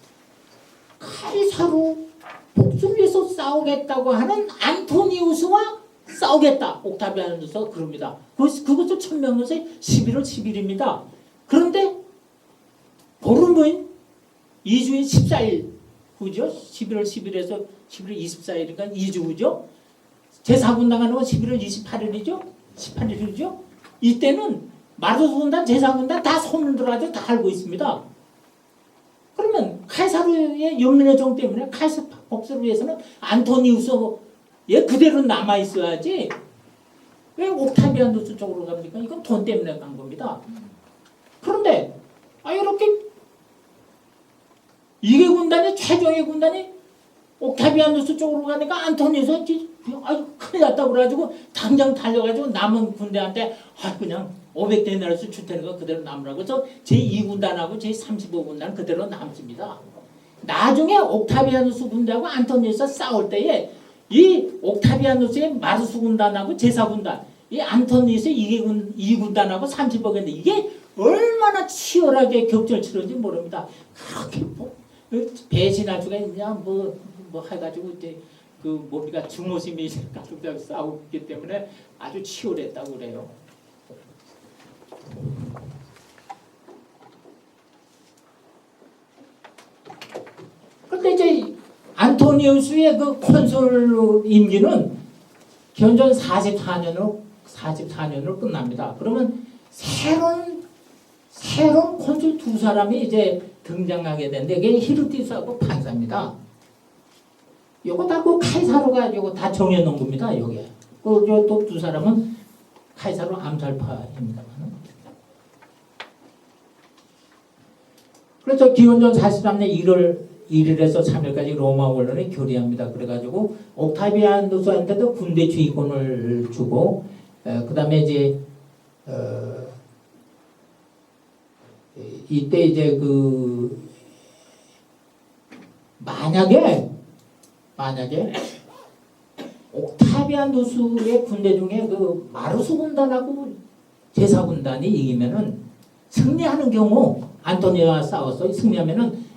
카이사로 복수를 위해서 싸우겠다고 하는 안토니우스와 싸우겠다. 옥타비아누스가 그럽니다. 그것도 천명록에 11월 10일입니다. 그런데 보름 후인 2주인 14일 후죠. 11월 10일에서 11월 24일이니까 2주 후죠. 제4군 나가는 건 11월 28일이죠. 18일이죠. 이때는 마르스군단, 제4군단 다 손을 들어가지고 다 알고 있습니다. 그러면 카이사르의 연민의 정 때문에 카이사르 복수를 위해서는 안토니우스에 그대로 남아 있어야지 왜 옥타비아누스 쪽으로 갑니까? 이건 돈 때문에 간 겁니다. 그런데 이렇게 이개 군단이 최종의 군단이 옥타비아누스 쪽으로 가니까 안토니우스가 큰일 났다고 그래가지고 당장 달려가지고 남은 군대한테 그냥 500데나리우스 줄 테니까 그대로 남으라고 해서 제2군단하고 제35군단 그대로 남습니다. 나중에 옥타비아누스 군대하고 안토니우스가 싸울 때에 이 옥타비아누스의 마르스 군단하고 제4군단 이 안토니우스의 2군단하고 30억인데 이게 얼마나 치열하게 격전을 치렀는지 모릅니다. 그렇게 배신할 수가 있냐 뭐 해가지고 이제 그 뭡니까 증오심이 가족들하고 싸우기 때문에 아주 치열했다고 그래요. 그런데 이제 안토니우스의 그 콘sul 임기는 견전 44년으로 끝납니다. 그러면 새로운 콘술 두 사람이 이제 등장하게 되는데 이게 히르티스하고 판사입니다. 요거 다 그 카이사르가 요거 다 정해놓은 겁니다. 요게. 또 두 사람은 카이사르 암살파입니다만. 그래서 기원전 43년 1월 1일에서 3일까지 로마 언론에 결의합니다. 그래가지고 옥타비아누스한테도 군대 주의권을 주고 그 다음에 이제 이때 이제 그 만약에 옥타비아누스의 군대 중에 그 마르스 군단하고 제사군단이 이기면은 승리하는 경우 안토니와 싸워서 승리하면은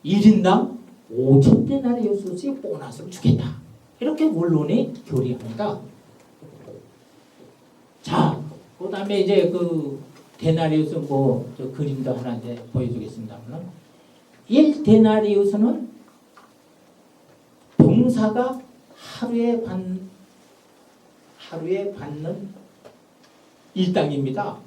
1인당 5,000데나리우스씩 보너스를 주겠다. 이렇게 언론이 결의합니다. 자, 그 다음에 이제 그 데나리우스 저 그림도 하나 이제 보여주겠습니다만 1데나리우스는 병사가 하루에 받는 일당입니다.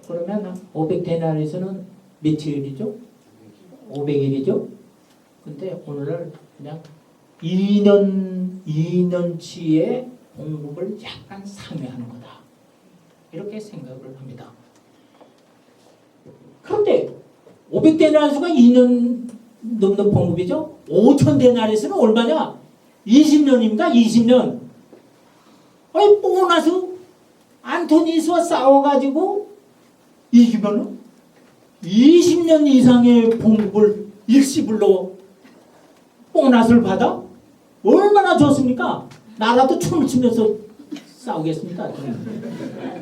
그러면 500데나리우스는 며칠이죠? 500일이죠? 근데 오늘날 그냥 2년치의 봉급을 약간 상회하는 거다. 이렇게 생각을 합니다. 그런데 500데나리수가 2년 넘는 봉급이죠. 5,000데나리수는 얼마냐? 20년입니다. 20년. 아니 보너스 안토니스와 싸워가지고 이기면은 20년 이상의 봉급을 일시불로 보너스를 받아? 얼마나 좋습니까? 나라도 춤을 추면서 싸우겠습니다.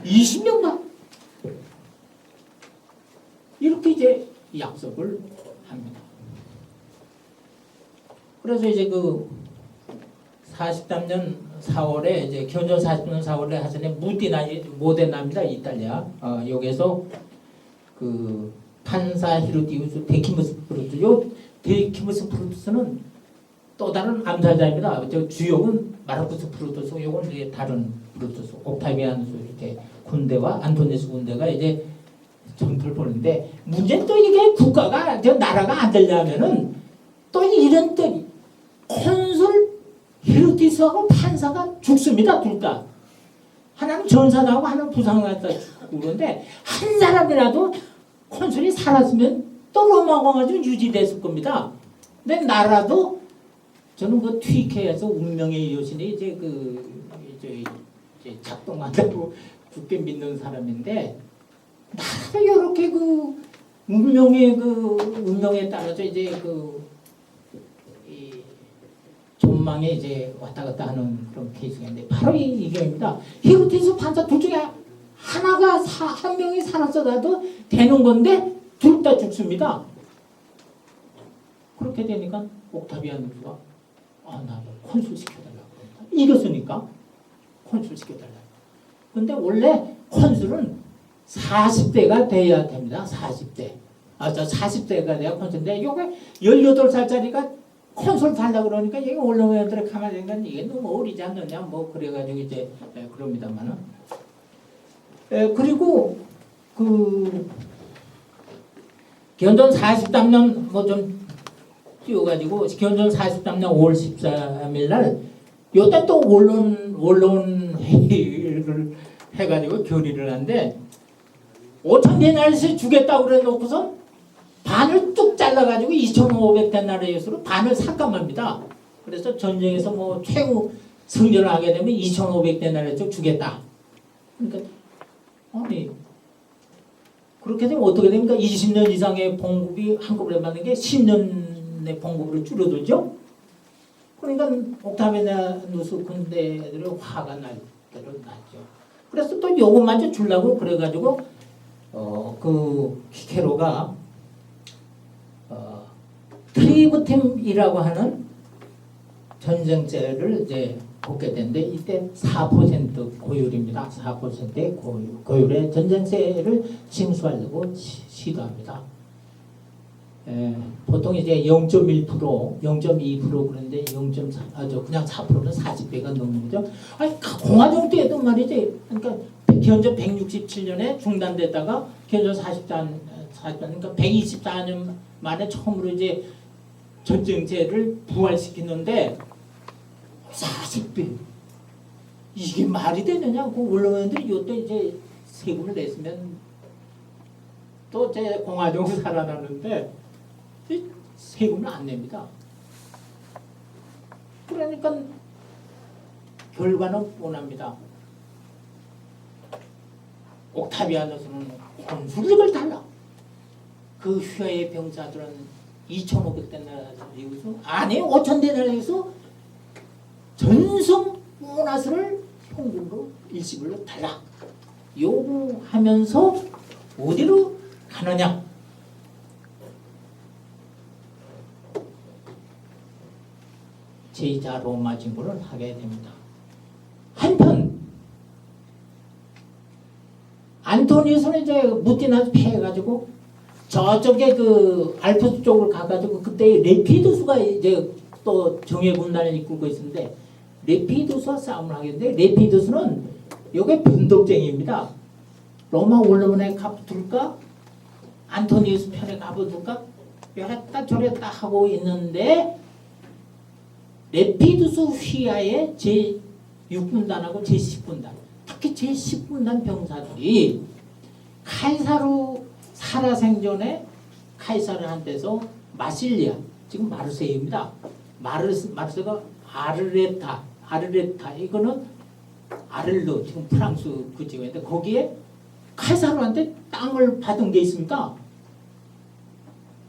20년간 이렇게 이제 약속을 합니다. 그래서 이제 그 43년 4월에 이제 견전 43년 4월에 하전에 모데나입니다. 이탈리아. 여기서 그 판사 히로디우스 데키무스 프루투. 요 데키무스 프루투스는 또 다른 암살자입니다. 저 주역은 마르쿠스 프루투스. 요건 이제 다른 프루투스. 옥타비아누스 이렇게 군대와 안토니스 군대가 이제 전투를 벌이는데 문제는 또 이게 국가가 저 나라가 안 되려면은 또 이런 또 콘술 히로티스하고 판사가 죽습니다. 둘 다. 하나는 전사당하고 하나는 부상당했다 죽고 그런데 한 사람이라도 콘술이 살았으면 또 로마가 가지고 유지됐을 겁니다. 근데 나라도 저는 그 튀케에서 운명의 여신이 이제 이제 작동한다고 굳게 믿는 사람인데 나라도 이렇게 운명에 따라서 이제 이 전망에 이제 왔다 갔다 하는 그런 케이스가 있는데 바로 이 경우입니다. 히로티스 판사 둘 중에 하나가 한 명이 살았어도 되는 건데 둘 다 죽습니다. 그렇게 되니까 옥타비아누스가 나를 콘술 시켜달라고 합니다. 이겼으니까 콘술 시켜달라고. 근데 원래 콘술은 40대가 돼야 됩니다. 40대. 저 40대가 돼야 콘술인데 요게 18살짜리가 콘솔 달라고 그러니까 이게 올라오는들 가만히 보니까 이게 너무 어리지 않느냐 뭐 그래가지고 이제 그럽니다만은 그리고 그 견전 43년 뭐 좀 띄워가지고 견전 43년 5월 13일 날 요때 또 원론 회의를 해가지고 결의를 하는데 5,000데나리스 주겠다고 그래 놓고서 반을 뚝 잘라가지고 2,500데나리스로 반을 삭감합니다. 그래서 전쟁에서 뭐 최후 승전을 하게 되면 2,500데나리스 주겠다. 그러니까 아니 그렇게 되면 어떻게 됩니까? 20년 이상의 봉급이 한꺼번에 받는 게 10년의 봉급으로 줄어들죠. 그러니까 옥타비아누스 군대들의 화가 날 때로 났죠. 그래서 또 요것마저 주려고 그래가지고 그 키케로가 트리부팀이라고 하는 전쟁제를 이제 뽑게 되는데 이때 4% 고율입니다. 4%의 고율의 전쟁세를 징수하려고 시도합니다. 보통 이제 0.1%, 0.2% 그런데 0.4, 그냥 4%는 40배가 넘는 거죠. 아니 공화정 때도 말이지. 그러니까 견전 167년에 중단됐다가 견전 44년, 그러니까 124년 만에 처음으로 이제 전쟁제를 부활시키는데 40배 이게 말이 되느냐고 올라오는데 이때 이제 세금을 냈으면 또 제 공화정 살아나는데 세금을 안 냅니다. 그러니까 결과는 뻔합니다. 옥타비아누스는 콘술직을 달라. 그 휘하의 병사들은 2,500데나리우스 아니 5,000데나리우스 전성 보너스를 현금으로 일시불로 달라 요구하면서 어디로 가느냐? 제2차 로마 진군을 하게 됩니다. 한편 안토니우스는 이제 무티나스 패해가지고 저쪽에 그 알프스 쪽으로 가가지고 그때 레피두스가 이제 또 정예 군단을 이끌고 있었는데 레피두스와 싸움을 하겠는데 레피두스는 이게 변덕쟁이입니다. 로마 원로원에 가붙을까? 안토니우스 편에 가붙을까? 이랬다 저랬다 하고 있는데 레피두스 휘하에 6군단하고 제10군단, 특히 제10군단 병사들이 카이사르 살아생전에 카이사르한테서 마실리아, 지금 마르세유입니다. 마르세가 아르레타 이거는 아를르, 지금 프랑스 그 지역인데 거기에 카이사르한테 땅을 받은 게 있습니까?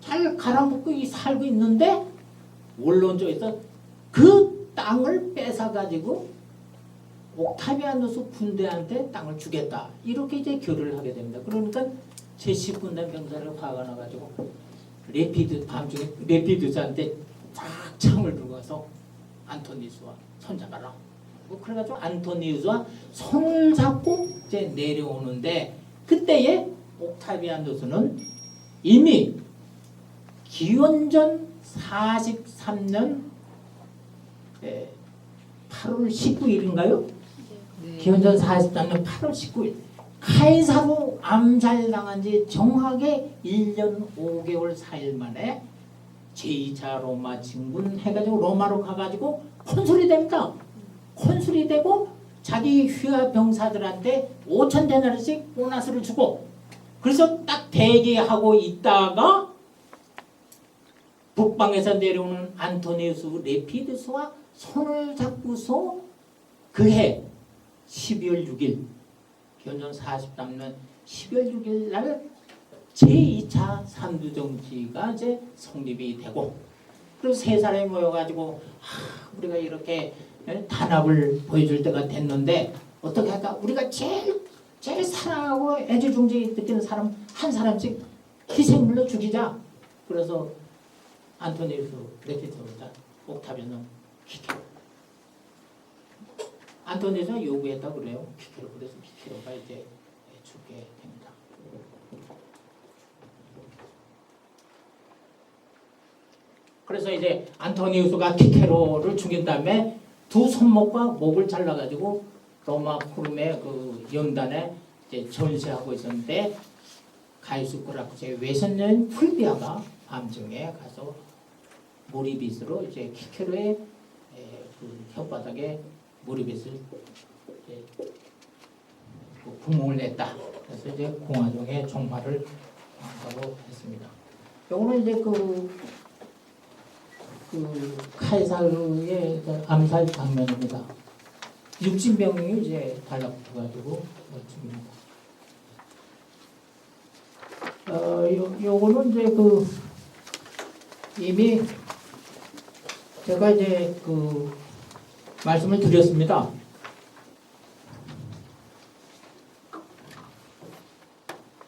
잘 갈아먹고 살고 있는데 원론 쪽에서 그 땅을 뺏어가지고 옥타비아누스 군대한테 땅을 주겠다. 이렇게 이제 결의를 하게 됩니다. 그러니까 제10군단 병사를 화가 나가지고 밤중에 레피두스한테 딱 창을 들고 가서 안토니우스와 손잡아라. 그래가지고 안토니우스와 손을 잡고 이제 내려오는데 그때에 옥타비아누스는 이미 기원전 43년 8월 19일인가요? 네. 기원전 43년 8월 19일 카이사르 암살당한 지 정확하게 1년 5개월 4일 만에 제2차 로마 진군 해가지고 로마로 가가지고 콘술이 됩니다. 콘술이 되고 자기 휘하 병사들한테 5천 데나리씩 보너스를 주고 그래서 딱 대기하고 있다가 북방에서 내려오는 안토니우스 레피두스와 손을 잡고서 그해 12월 6일 기원전 43년 12월 6일 날 제2차 삼두정치가 이제 성립이 되고 그리고 세 사람이 모여가지고 우리가 이렇게 단합을 보여줄 때가 됐는데 어떻게 할까? 우리가 제일 사랑하고 애지중지 느끼는 사람 한 사람씩 희생물로 죽이자. 그래서 안토니우스 레피두스보다 옥타비아는 키케로. 안토니우스가 요구했다고 그래요. 키케로. 그래서 키케로가 이제 죽게 됩니다. 그래서 이제 안토니우스가 키케로를 죽인 다음에 두 손목과 목을 잘라가지고 로마 포럼의 그 연단에 이제 전시하고 있었는데 가이수 그라쿠스의 외선녀인 풀비아가 밤중에 가서 모리빗으로 이제 키케로의 그 혓바닥에 모리빗을 이제 그 구멍을 냈다. 그래서 이제 공화정의 종말을 한다고 했습니다. 요거는 이제 그 카이사르의 암살 장면입니다. 60명이 이제 달라붙어가지고 죽입니다. 요거는 이제 그 이미 제가 이제 그 말씀을 드렸습니다.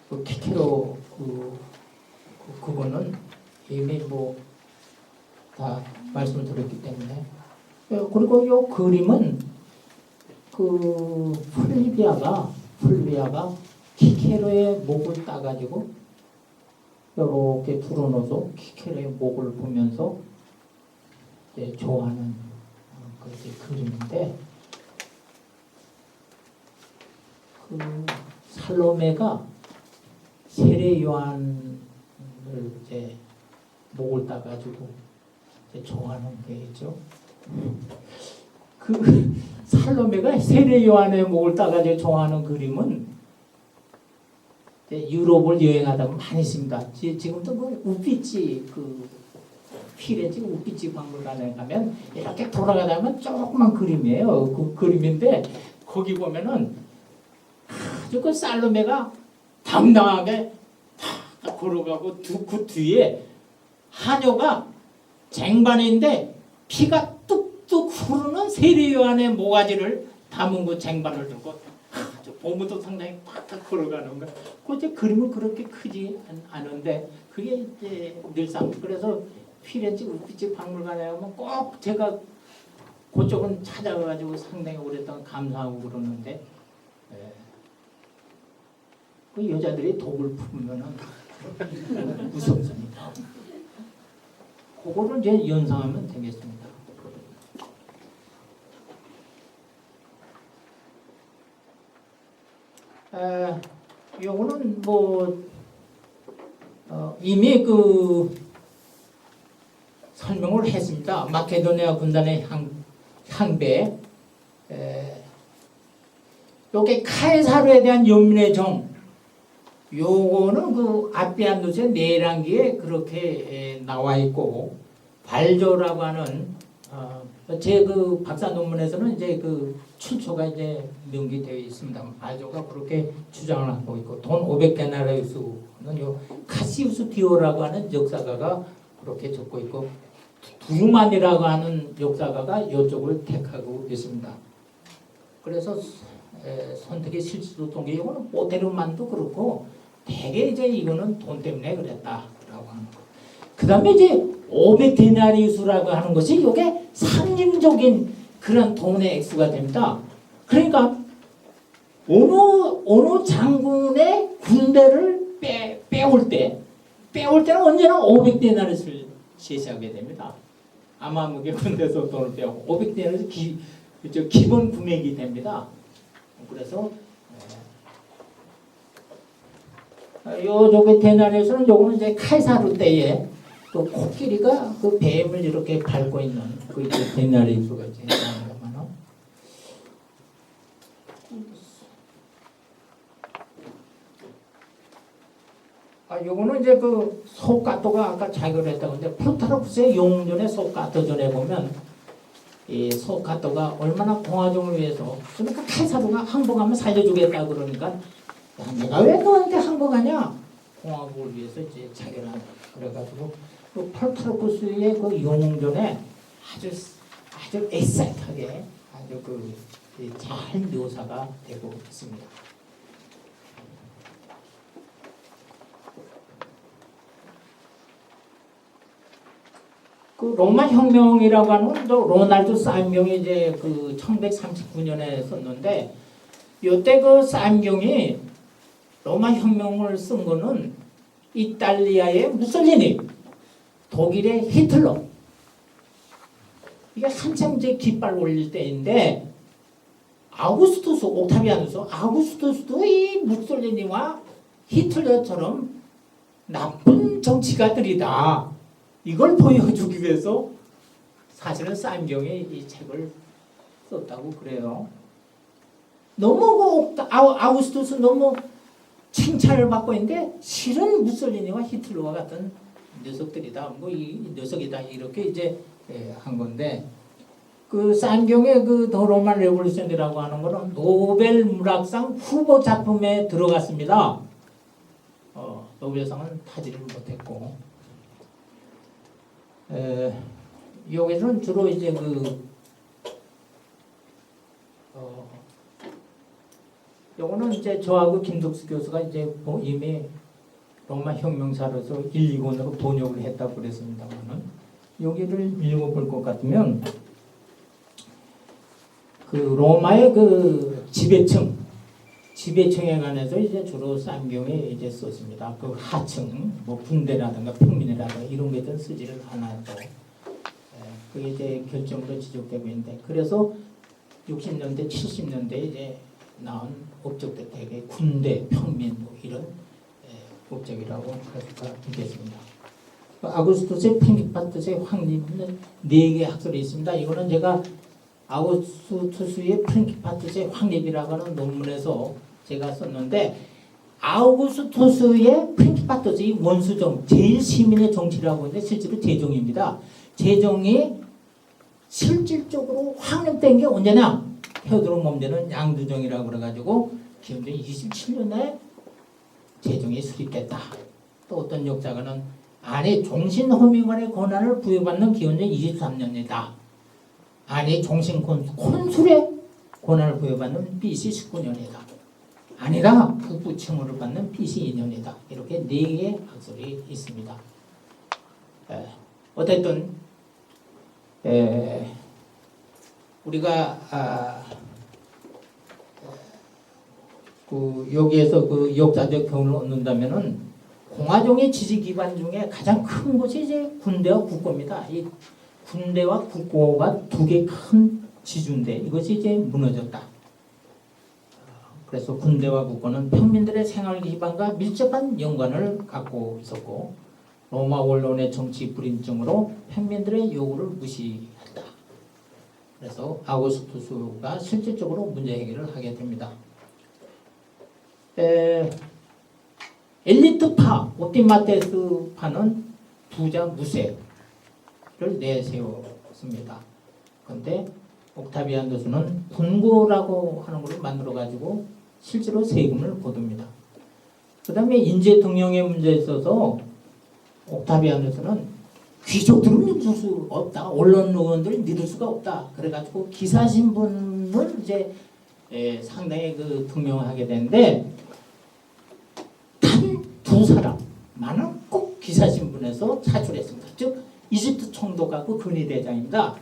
그 키케로 그거는 이미 뭐 다 말씀을 드렸기 때문에 그리고 이 그림은 그 풀비아가 키케로의 목을 따가지고 이렇게 풀어놓아서 키케로의 목을 보면서 이제 좋아하는 그렇게 그림인데 그 살로메가 세례 요한을 이제 목을 따가지고 좋아하는 게 있죠. 그 살로메가 세례 요한의 목을 따가지고 좋아하는 그림은 유럽을 여행하다 보면 많이 있습니다. 지금도 그 우피치 그 피렌체 우피치 박물관에 가면 이렇게 돌아가다 보면 조그만 그림이에요. 그 그림인데 거기 보면은 아주 그 살로메가 당당하게 다 걸어가고 그 뒤에 하녀가 쟁반인데 피가 뚝뚝 흐르는 세례 요한의 모가지를 담은 그 쟁반을 들고 보면도 상당히 팍팍 걸어가는 거. 그 이제 그림은 그렇게 크지 않은데 그게 이제 늘상 그래서 피렌체 우피치 박물관에 가면 꼭 제가 그쪽은 찾아가가지고 상당히 오랫동안 감사하고 그러는데 그 여자들이 독을 품으면은 무섭습니다. 그거를 이제 연상하면 되겠습니다. 요거는 뭐 이미 그 설명을 했습니다. 마케도니아 군단의 향배 요게 카에사르에 대한 연민의 정, 요거는 그 아피안누스의 내란기에 그렇게 나와 있고, 발조라고 하는 제 그 박사 논문에서는 이제 그 출처가 이제 명기되어 있습니다. 발조가 그렇게 주장을 하고 있고, 돈 500데나리우스는 요 카시우스 디오라고 하는 역사가가 그렇게 적고 있고, 두루만이라고 하는 역사가가 이쪽을 택하고 있습니다. 그래서 선택의 실수도 게 이거는 포테르만도 그렇고 대개 이제 이거는 돈 때문에 그랬다라고 하는 거. 그 다음에 이제 500데나리우스라고 하는 것이 이게 상징적인 그런 돈의 액수가 됩니다. 그러니까 어느 장군의 군대를 빼올 때는 언제나 500데나리우스를 제시하게 됩니다. 아마무게 군대에서 돈을 빼고 500데나리우스 기본 금액이 됩니다. 그래서 요쪽의 데나리우스는 요거는 이제 카이사르 때에 그 코끼리가 그 뱀을 이렇게 밟고 있는 그 이제 데나리우스가 이제 나옵니다만, 요거는 이제 그 소가토가 아까 자기를 했다고 했는데 플루타르쿠스의 용전의 소가토전에 보면 이 소가토가 얼마나 공화정을 위해서, 그러니까 카이사르가 항복하면 살려주겠다 그러니까, 야, 내가 왜 너한테 항복하냐? 공화국을 위해서 이제 자기를 한다. 그래가지고 그 플루타르쿠스의 그 용전에 아주 엑사이트하게 아주 그 잘 묘사가 되고 있습니다. 그 로마 혁명이라고 하는 건 로날드 사임경이 이제 그 1139년에 썼는데, 이때 그 사임경이 로마 혁명을 쓴 거는 이탈리아의 무솔리니, 독일의 히틀러, 이게 한참 이제 깃발 올릴 때인데, 아우구스투스도 이 무솔리니와 히틀러처럼 나쁜 정치가들이다, 이걸 보여주기 위해서 사실은 사임경이 이 책을 썼다고 그래요. 너무 아우구스투스 너무 칭찬을 받고 있는데 실은 무솔리니와 히틀러와 같은 녀석들이다, 뭐 이 녀석이다, 이렇게 이제 한 건데, 그 사임경의 그 더 로만 레볼루션이라고 하는 거는 노벨 문학상 후보 작품에 들어갔습니다. 노벨상은 타지를 못했고, 여기서는 주로 이제 요거는 이제 저하고 김덕수 교수가 이제 뭐 이미 로마 혁명사로서 1, 2권으로 번역을 했다고 그랬습니다만은, 여기를 읽어볼 것 같으면 그 로마의 그 지배층에 관해서 이제 주로 사임경이 이제 썼습니다. 그 하층, 뭐 군대라든가 평민이라든가 이런 것들은 쓰지를 않았고, 그게 이제 결정으로 지적되고 있는데, 그래서 60년대, 70년대 이제 나온 업적들 대개 군대, 평민 뭐 이런 업적이라고 할 수가 있겠습니다. 아구스투스의 프랭키파투스의 확립은 4개의 학설이 있습니다. 이거는 제가 아우구스투스의 프랭키파투스의 확립이라고 하는 논문에서 제가 썼는데, 아우구스투스의 프랭키파투스, 이 원수정, 제일 시민의 정치라고 하는데 실제로 제정입니다. 제정이 실질적으로 확립된 게 언제냐? 헤오도르 몸제는 양두정이라고 그래가지고 기원전 27년에 제정이 수립됐다. 또 어떤 역사가는 아니 종신호명관의 권한을 부여받는 기원전 23년이다. 아니 종신 콘술의 권한을 부여받는 BC 19년이다. 아니라 북부청으로 받는 BC 2년이다. 이렇게 4개의 학설이 있습니다. 어쨌든 우리가 그 여기에서 그 역사적 교훈을 얻는다면은, 공화정의 지지 기반 중에 가장 큰 것이 이제 군대와 국고입니다. 이 군대와 국고가 2개 큰 지주인데 이것이 이제 무너졌다. 그래서 군대와 국고는 평민들의 생활 기반과 밀접한 연관을 갖고 있었고, 로마 원론의 정치 불인증으로 평민들의 요구를 무시했다. 그래서 아우구스투스가 실질적으로 문제 해결을 하게 됩니다. 엘리트파, 옵티마테스파는 부자 무쇠를 내세웠습니다. 그런데 옥타비아누스는 분고라고 하는 것을 만들어 가지고 실제로 세금을 거둡니다. 그 다음에 인재 등용의 문제에 있어서 옥타비아누스는 귀족들은 믿을 수 없다, 언론 의원들을 믿을 수가 없다. 그래가지고 기사 신분을 이제 상당히 그 등용하게 되는데 단 두 사람만은 꼭 기사 신분에서 차출했습니다. 즉 이집트 총독과 그 근위대장입니다.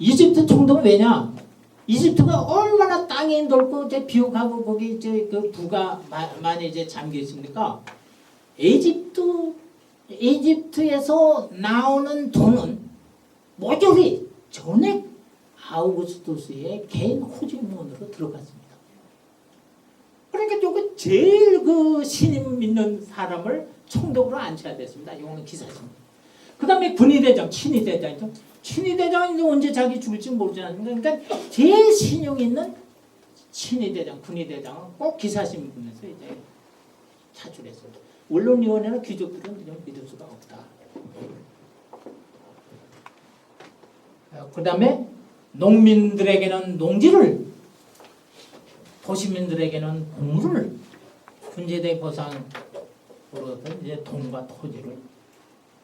이집트 총독은 왜냐? 이집트가 얼마나 땅이 넓고 이제 비옥하고 거기 이제 그 부가 많이 이제 잠겨 있습니까? 이집트에서 나오는 돈은 모조리 전액 아우구스투스의 개인 호주문으로 들어갔습니다. 그러니까 저거 제일 그 신임 믿는 사람을 총독으로 앉혀야 됐습니다. 이거는 기사입니다. 그 다음에 군의대장, 친위대장이죠. 친위대장이 언제 자기 죽을지 모르지 않습니까? 그러니까 제일 신용 있는 친위대장, 군의대장은 꼭 기사신분에서 이제 차출했습니다. 언론위원회나 귀족들은 그냥 믿을 수가 없다. 그 다음에 농민들에게는 농지를, 도시민들에게는 공물을, 군제대 보상으로 이제 돈과 토지를.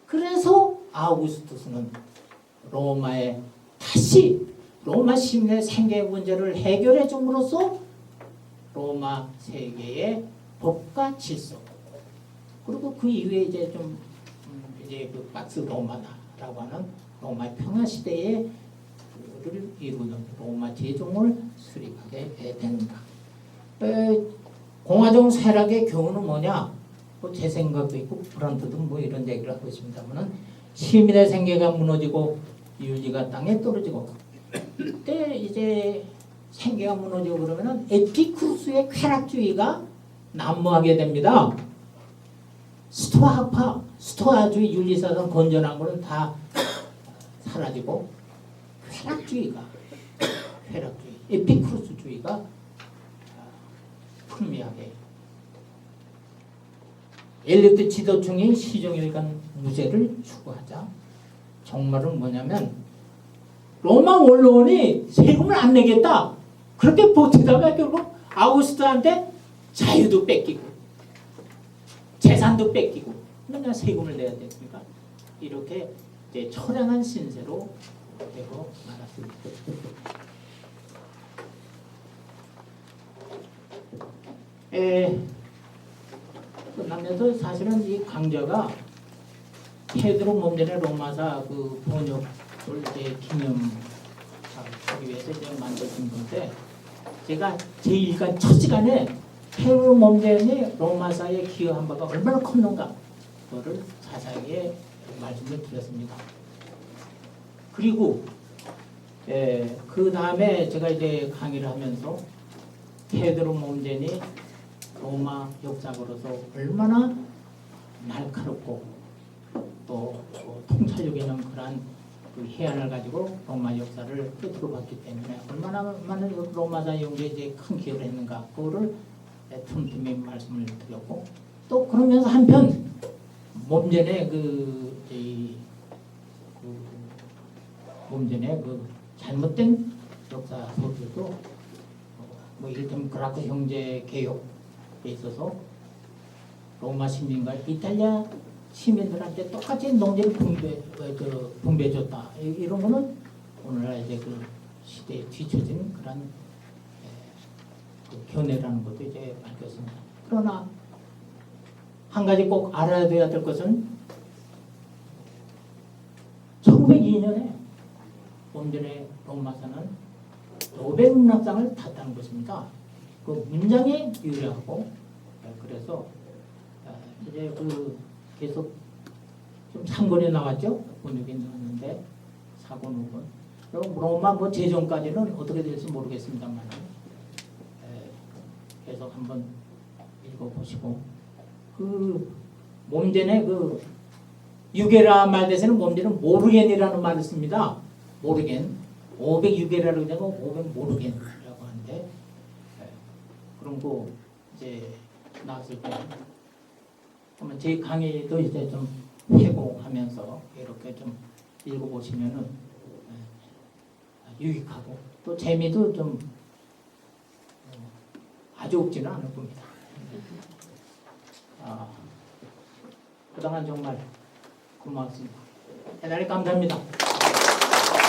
그래서 아우구스투스는 로마에 다시 로마 시민의 생계 문제를 해결해 줌으로써 로마 세계의 법과 질서, 그리고 그 이후에 이제 좀 이제 그 박스 로마나라고 하는 로마의 평화 시대의 를 이루는 로마 제종을 수립하게 됩니다. 공화정 쇠락의 경우는 뭐냐? 뭐 제 생각도 있고 브란트도 뭐 이런 얘기를 하고 있습니다만은 시민의 생계가 무너지고 윤리가 땅에 떨어지고 그때 이제 생계가 무너지고 그러면은 에피쿠르스의 쾌락주의가 난무하게 됩니다. 스토아파, 스토아주의 윤리사상 건전한 거는 다 사라지고 쾌락주의, 에피쿠르스주의가 풍미하게. 엘리트 지도층이 시종일관 무죄를 추구하자. 정말은 뭐냐면 로마 언론이 세금을 안 내겠다 그렇게 버티다가 결국 아우구스트한테 자유도 뺏기고 재산도 뺏기고 맨날 세금을 내야 되니까 이렇게 이제 처량한 신세로 되고 말았습니다. 끝나면서 사실은 이 강좌가 페드로 몸전의 로마사 그 번역을 이제 기념하기 위해서 이제 만들어진 건데 제가 제 일간 첫 시간에 페드로 몸전의 로마사에 기여한 바가 얼마나 컸는가 그거를 자세하게 말씀을 드렸습니다. 그리고 그 다음에 제가 이제 강의를 하면서 페드로 몸전이 로마 역사로서 얼마나 날카롭고 또 통찰력 있는 그러한 그 해안을 가지고 로마 역사를 끝으로 봤기 때문에 얼마나 많은 로마사 연구에 이제 큰 기여를 했는가 그거를 틈틈이 말씀을 드렸고 또 그러면서 한편 몸전의 몸전의 그 잘못된 역사 소설도 뭐 이를테면 그라크 형제 개혁에 있어서 로마 시민과 이탈리아 시민들한테 똑같이 농지를 분배해줬다. 이런 거는 오늘날 이제 그 시대에 뒤처진 그런 그 견해라는 것도 이제 밝혔습니다. 그러나 한 가지 꼭 알아야 될 것은 1902년에 몸전의 로마사는 노벨 문학상을 탔다는 것입니다. 그 문장에 유리하고 그래서 이제 그 계속 좀 상권에 나왔죠. 번역이 나왔는데 사고는 로마 뭐 제정까지는 어떻게 될지 모르겠습니다만 계속 한번 읽어보시고 그 몸전의 그 유게라 말대에서는 몸전은 모르겐이라는 말을 씁니다. 모르겐 506개라고 되면 500 모르겠라고 하는데 예, 그런 거 이제 나왔을 때 그러면 제 강의도 이제 좀 회고하면서 이렇게 좀 읽어보시면은 유익하고 또 재미도 좀 아주 없지는 않을 겁니다. 그동안 정말 고맙습니다. 대단히 감사합니다.